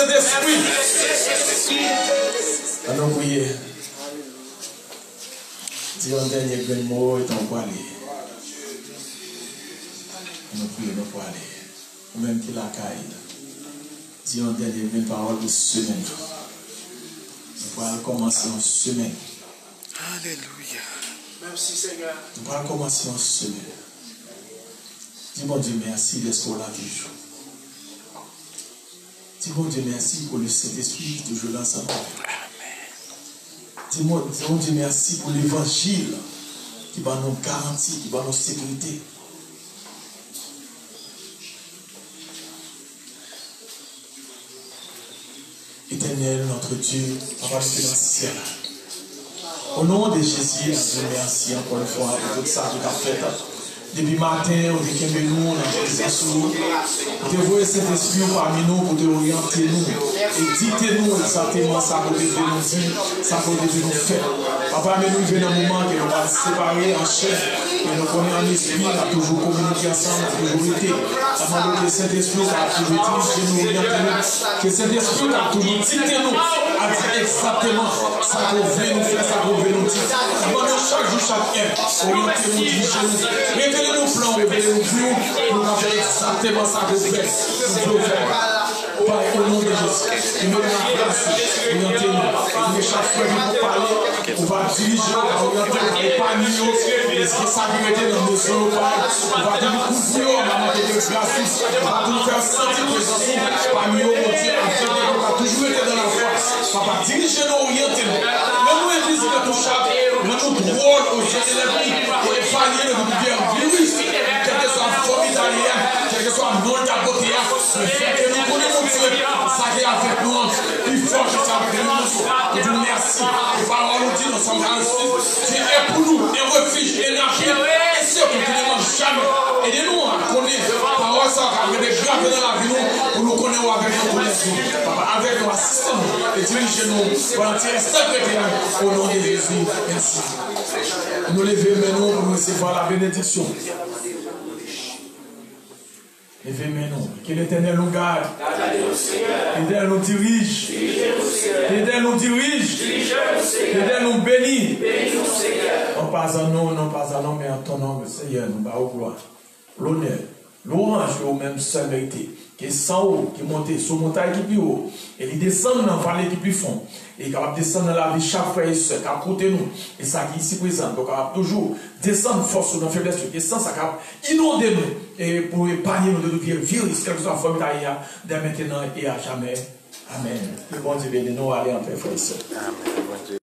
Saint-Esprit. Allons prier. Dis un dernier grand mot et on va aller. Nous prions, nous pouvons aller. Même qui la caille. Dis un dernier grand parole de semaine. Nous allons commencer en semaine. Alléluia. Merci Seigneur. Nous allons commencer en semaine. Dis mon Dieu merci d'être là toujours. Dis mon Dieu merci pour le Saint-Esprit qui est toujours là ensemble. Dis mon Dieu merci pour l'évangile qui va nous garantir, qui va nous sécurité. Éternel, notre Dieu, Papa qui est dans le ciel. Au nom de Jésus, Dieu merci encore une fois pour tout ça que tu as fait. Depuis matin, on est nous, on a fait sous. Te voyez cet esprit parmi nous pour te orienter nous. Et dites-nous exactement ça que vous devez nous dire, ça que vous devez nous faire. Papa, mais nous venons un moment que nous va séparer en chair. Et nous connaissons en esprit, on a toujours communiqué ensemble, on a toujours été. Avant que Saint-Esprit a toujours dit, nous orienter nous. Que Saint-Esprit a toujours dit nous, a dit exactement ça que vous voulez nous faire, ça que vous voulez nous dire. Pendant chaque jour, chaque heure, orientez-nous, dirigez-nous. Révélez-nous plan, révélez-nous bureau, nous avons fait exactement ça que vous faites. Nous devons faire. Par au nom de Jésus, nous mettons la grâce, orientez-nous. Et nous, chaque fois que nous parlons, on va diriger, on va orienter, on va épargner nous. Et ce qui est sacré dans nos sols, on va nous couvrir, on va mettre de grâce, on va nous faire sentir présence parmi nous, mon Dieu, on va toujours être dans la foi. Papa, dirigez-nous, orientez-nous. Nous église de tout chaque, nous drôle aux yeux de l'esprit, pour épargner le virus, quel que soit la forme italienne, quel que soit le nom de la beauté, le fait que nous connaissons Dieu, ça qui est avec nous, il faut que ça avec nous. Je vous remercie. Les paroles nous disent dans Somme 46, tu es pour nous un refuge, un abri, et ce que tu ne manges jamais. Aidez-nous à connaître la parole, ça va mettre des graves dans la vie, pour nous connaître avec nos connaissances. Papa, avec nos assistants, et dirigez-nous pour l'entier secrétaire, au nom de Jésus. Merci. Nous levons maintenant pour recevoir la bénédiction. Levez maintenant. Que l'Éternel nous garde. L'Éternel nous dirige. L'Éternel nous dirige. L'Éternel nous bénit. Non pas en nous, non pas en nous, mais en ton nom, Seigneur, nous bas au gloire. L'honneur, l'orange au même seul mérité. Qui est sans haut, qui monte sur montagne qui plus haut. Et il descend dans la vallée qui plus fond. Et il capable de descendre dans la vie chaque frère et soeur, qui a côté nous. Et ça qui est ici présent. Donc, capable toujours descendre force dans la faiblesse, descendre, ça capable inonder nous. Et pour épargner nous de tout virus, quelle que soit la forme d'ailleurs, dès maintenant et à jamais. Amen. Le bon Dieu béni nous, allez en paix, frère et soeur. Amen.